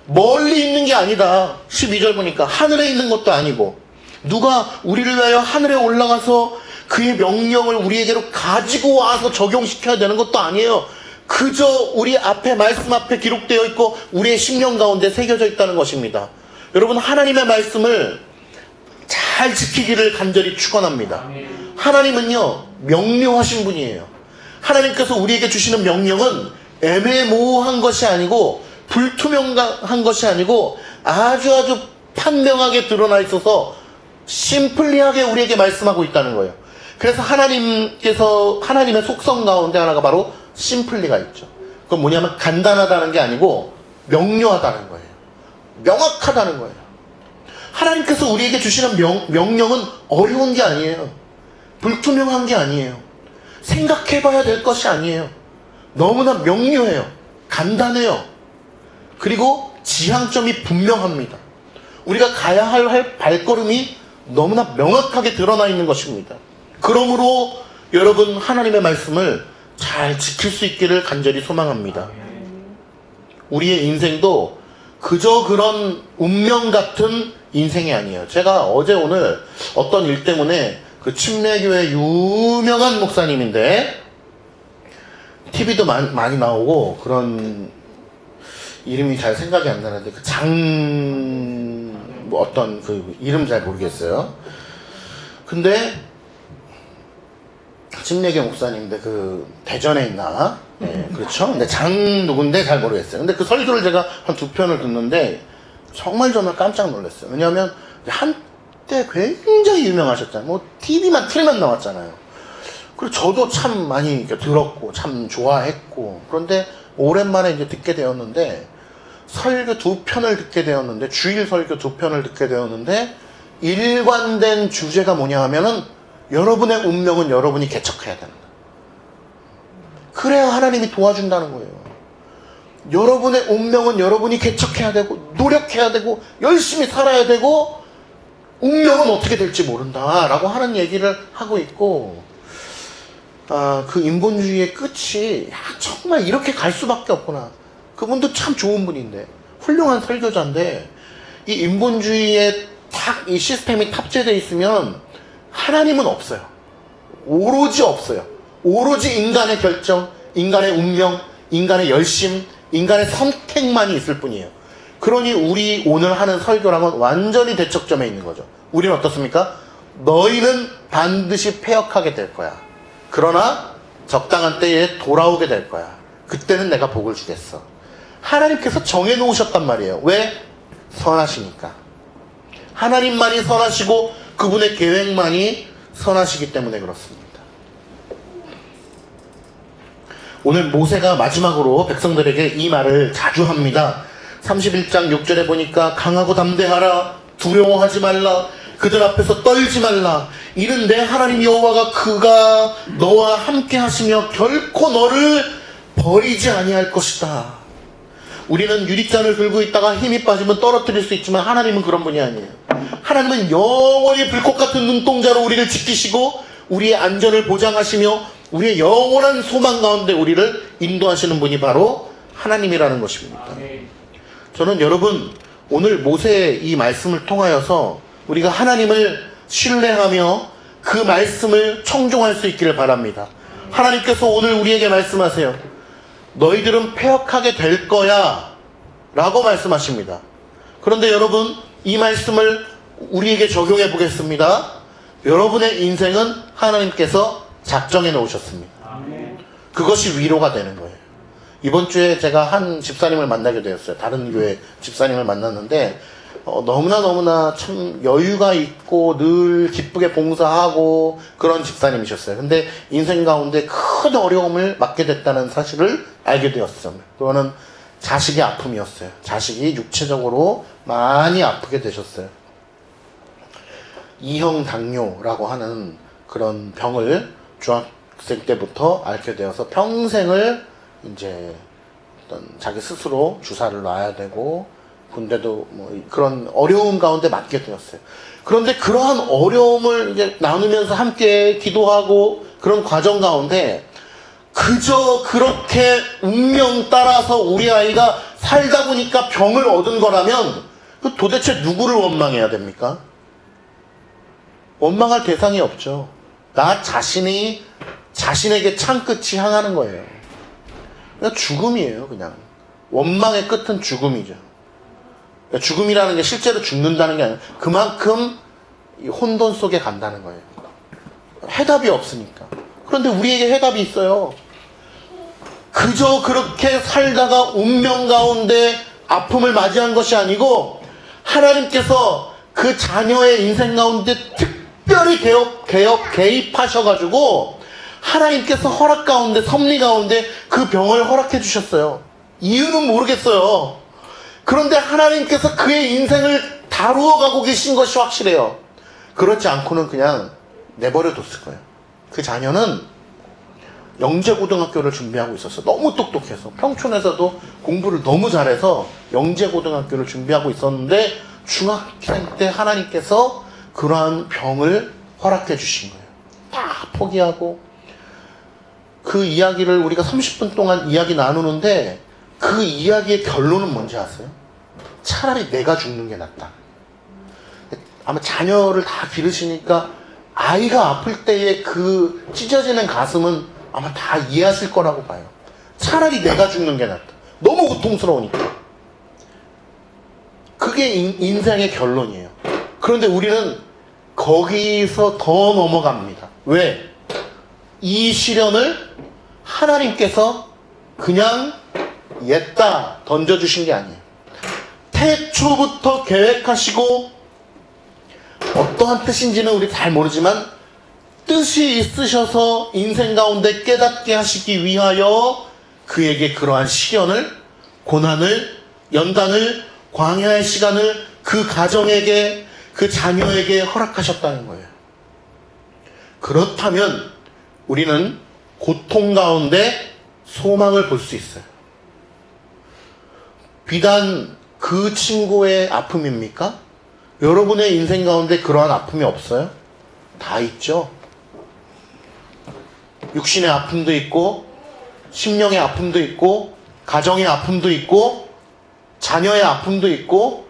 멀리 있는 게 아니다. 12절 보니까 하늘에 있는 것도 아니고 누가 우리를 위하여 하늘에 올라가서 그의 명령을 우리에게로 가지고 와서 적용시켜야 되는 것도 아니에요. 그저 우리 앞에 말씀 앞에 기록되어 있고 우리의 심령 가운데 새겨져 있다는 것입니다. 여러분, 하나님의 말씀을 잘 지키기를 간절히 축원합니다. 하나님은요 명료하신 분이에요. 하나님께서 우리에게 주시는 명령은 애매모호한 것이 아니고 불투명한 것이 아니고 아주 판명하게 드러나 있어서 심플리하게 우리에게 말씀하고 있다는 거예요. 그래서 하나님의 속성 가운데 하나가 바로 심플리가 있죠. 그건 뭐냐면 간단하다는 게 아니고 명료하다는 거예요. 명확하다는 거예요. 하나님께서 우리에게 주시는 명령은 어려운 게 아니에요. 불투명한 게 아니에요. 생각해봐야 될 것이 아니에요. 너무나 명료해요. 간단해요. 그리고 지향점이 분명합니다. 우리가 가야 할 발걸음이 너무나 명확하게 드러나 있는 것입니다. 그러므로 여러분, 하나님의 말씀을 잘 지킬 수 있기를 간절히 소망합니다. 우리의 인생도 그저 그런 운명 같은 인생이 아니에요. 제가 오늘 어떤 일 때문에 그 침례교회 유명한 목사님인데 TV도 많이 나오고 그런 이름이 잘 생각이 안 나는데 뭐 어떤 그 이름 잘 모르겠어요. 근데 박진례교 목사님인데 그 대전에 있나? 네, 그렇죠. 근데 장 누군데 잘 모르겠어요. 근데 그 설교를 제가 한 2편을 듣는데 정말 깜짝 놀랐어요. 왜냐하면 한때 굉장히 유명하셨잖아요. 뭐 TV만 틀면 나왔잖아요. 그리고 저도 참 많이 들었고 참 좋아했고, 그런데 오랜만에 이제 듣게 되었는데, 설교 2편을 듣게 되었는데, 주일 설교 2편을 듣게 되었는데, 일관된 주제가 뭐냐 하면은 여러분의 운명은 여러분이 개척해야 된다. 그래야 하나님이 도와준다는 거예요. 여러분의 운명은 여러분이 개척해야 되고, 노력해야 되고, 열심히 살아야 되고, 운명은 어떻게 될지 모른다라고 하는 얘기를 하고 있고, 그 인본주의의 끝이 정말 이렇게 갈 수밖에 없구나. 그분도 참 좋은 분인데, 훌륭한 설교자인데, 이 인본주의에 딱 이 시스템이 탑재되어 있으면 하나님은 없어요. 오로지 없어요. 오로지 인간의 결정, 인간의 운명, 인간의 열심, 인간의 선택만이 있을 뿐이에요. 그러니 우리 오늘 하는 설교랑은 완전히 대척점에 있는 거죠. 우리는 어떻습니까? 너희는 반드시 패역하게 될 거야. 그러나 적당한 때에 돌아오게 될 거야. 그때는 내가 복을 주겠어. 하나님께서 정해놓으셨단 말이에요. 왜? 선하시니까. 하나님만이 선하시고 그분의 계획만이 선하시기 때문에 그렇습니다. 오늘 모세가 마지막으로 백성들에게 이 말을 자주 합니다. 31장 6절에 보니까 강하고 담대하라, 두려워하지 말라, 그들 앞에서 떨지 말라. 이는 내 하나님 여호와가 그가 너와 함께 하시며 결코 너를 버리지 아니할 것이다. 우리는 유리잔을 들고 있다가 힘이 빠지면 떨어뜨릴 수 있지만 하나님은 그런 분이 아니에요. 하나님은 영원히 불꽃 같은 눈동자로 우리를 지키시고 우리의 안전을 보장하시며 우리의 영원한 소망 가운데 우리를 인도하시는 분이 바로 하나님이라는 것입니다. 저는 여러분 오늘 모세의 이 말씀을 통하여서 우리가 하나님을 신뢰하며 그 말씀을 청종할 수 있기를 바랍니다. 하나님께서 오늘 우리에게 말씀하세요. 너희들은 패역하게 될 거야 라고 말씀하십니다. 그런데 여러분 이 말씀을 우리에게 적용해 보겠습니다. 여러분의 인생은 하나님께서 작정해 놓으셨습니다. 그것이 위로가 되는 거예요. 이번 주에 제가 한 집사님을 만나게 되었어요. 다른 교회 집사님을 만났는데 너무나 참 여유가 있고 늘 기쁘게 봉사하고 그런 집사님이셨어요. 근데 인생 가운데 큰 어려움을 맞게 됐다는 사실을 알게 되었어요. 그거는 자식의 아픔이었어요. 자식이 육체적으로 많이 아프게 되셨어요. 이형 당뇨라고 하는 그런 병을 중학생 때부터 앓게 되어서 평생을 이제 어떤 자기 스스로 주사를 놔야 되고 군대도 뭐 그런 어려움 가운데 맞게 되었어요. 그런데 그러한 어려움을 이제 나누면서 함께 기도하고 그런 과정 가운데 그저 그렇게 운명 따라서 우리 아이가 살다 보니까 병을 얻은 거라면 도대체 누구를 원망해야 됩니까? 원망할 대상이 없죠. 나 자신이 자신에게 창끝이 향하는 거예요. 그냥 죽음이에요. 그냥 원망의 끝은 죽음이죠. 그러니까 죽음이라는 게 실제로 죽는다는 게 아니라 그만큼 이 혼돈 속에 간다는 거예요. 해답이 없으니까. 그런데 우리에게 해답이 있어요. 그저 그렇게 살다가 운명 가운데 아픔을 맞이한 것이 아니고 하나님께서 그 자녀의 인생 가운데 특별히 개입하셔가지고 하나님께서 허락 가운데 섭리 가운데 그 병을 허락해 주셨어요. 이유는 모르겠어요. 그런데 하나님께서 그의 인생을 다루어 가고 계신 것이 확실해요. 그렇지 않고는 그냥 내버려 뒀을 거예요. 그 자녀는 영재고등학교를 준비하고 있었어요. 너무 똑똑해서 평촌에서도 공부를 너무 잘해서 영재고등학교를 준비하고 있었는데 중학생 때 하나님께서 그러한 병을 허락해 주신 거예요. 다 포기하고 그 이야기를 우리가 30분 동안 이야기 나누는데 그 이야기의 결론은 뭔지 아세요? 차라리 내가 죽는 게 낫다. 아마 자녀를 다 기르시니까 아이가 아플 때의 그 찢어지는 가슴은 아마 다 이해하실 거라고 봐요. 차라리 내가 죽는 게 낫다. 너무 고통스러우니까. 그게 인생의 결론이에요. 그런데 우리는 거기서 더 넘어갑니다. 왜? 이 시련을 하나님께서 그냥 옜다 던져주신 게 아니에요. 태초부터 계획하시고 어떠한 뜻인지는 우리 잘 모르지만 뜻이 있으셔서 인생 가운데 깨닫게 하시기 위하여 그에게 그러한 시련을, 고난을, 연단을, 광야의 시간을 그 가정에게, 그 자녀에게 허락하셨다는 거예요. 그렇다면 우리는 고통 가운데 소망을 볼 수 있어요. 비단 그 친구의 아픔입니까? 여러분의 인생 가운데 그러한 아픔이 없어요? 다 있죠. 육신의 아픔도 있고, 심령의 아픔도 있고, 가정의 아픔도 있고, 자녀의 아픔도 있고,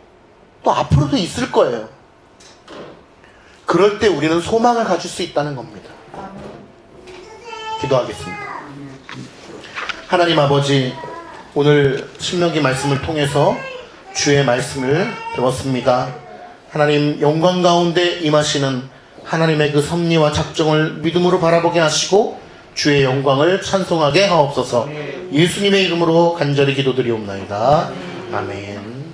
또 앞으로도 있을 거예요. 그럴 때 우리는 소망을 가질 수 있다는 겁니다. 기도하겠습니다. 하나님 아버지, 오늘 신명기 말씀을 통해서 주의 말씀을 들었습니다. 하나님, 영광 가운데 임하시는 하나님의 그 섭리와 작정을 믿음으로 바라보게 하시고 주의 영광을 찬송하게 하옵소서. 예수님의 이름으로 간절히 기도드리옵나이다. 아멘.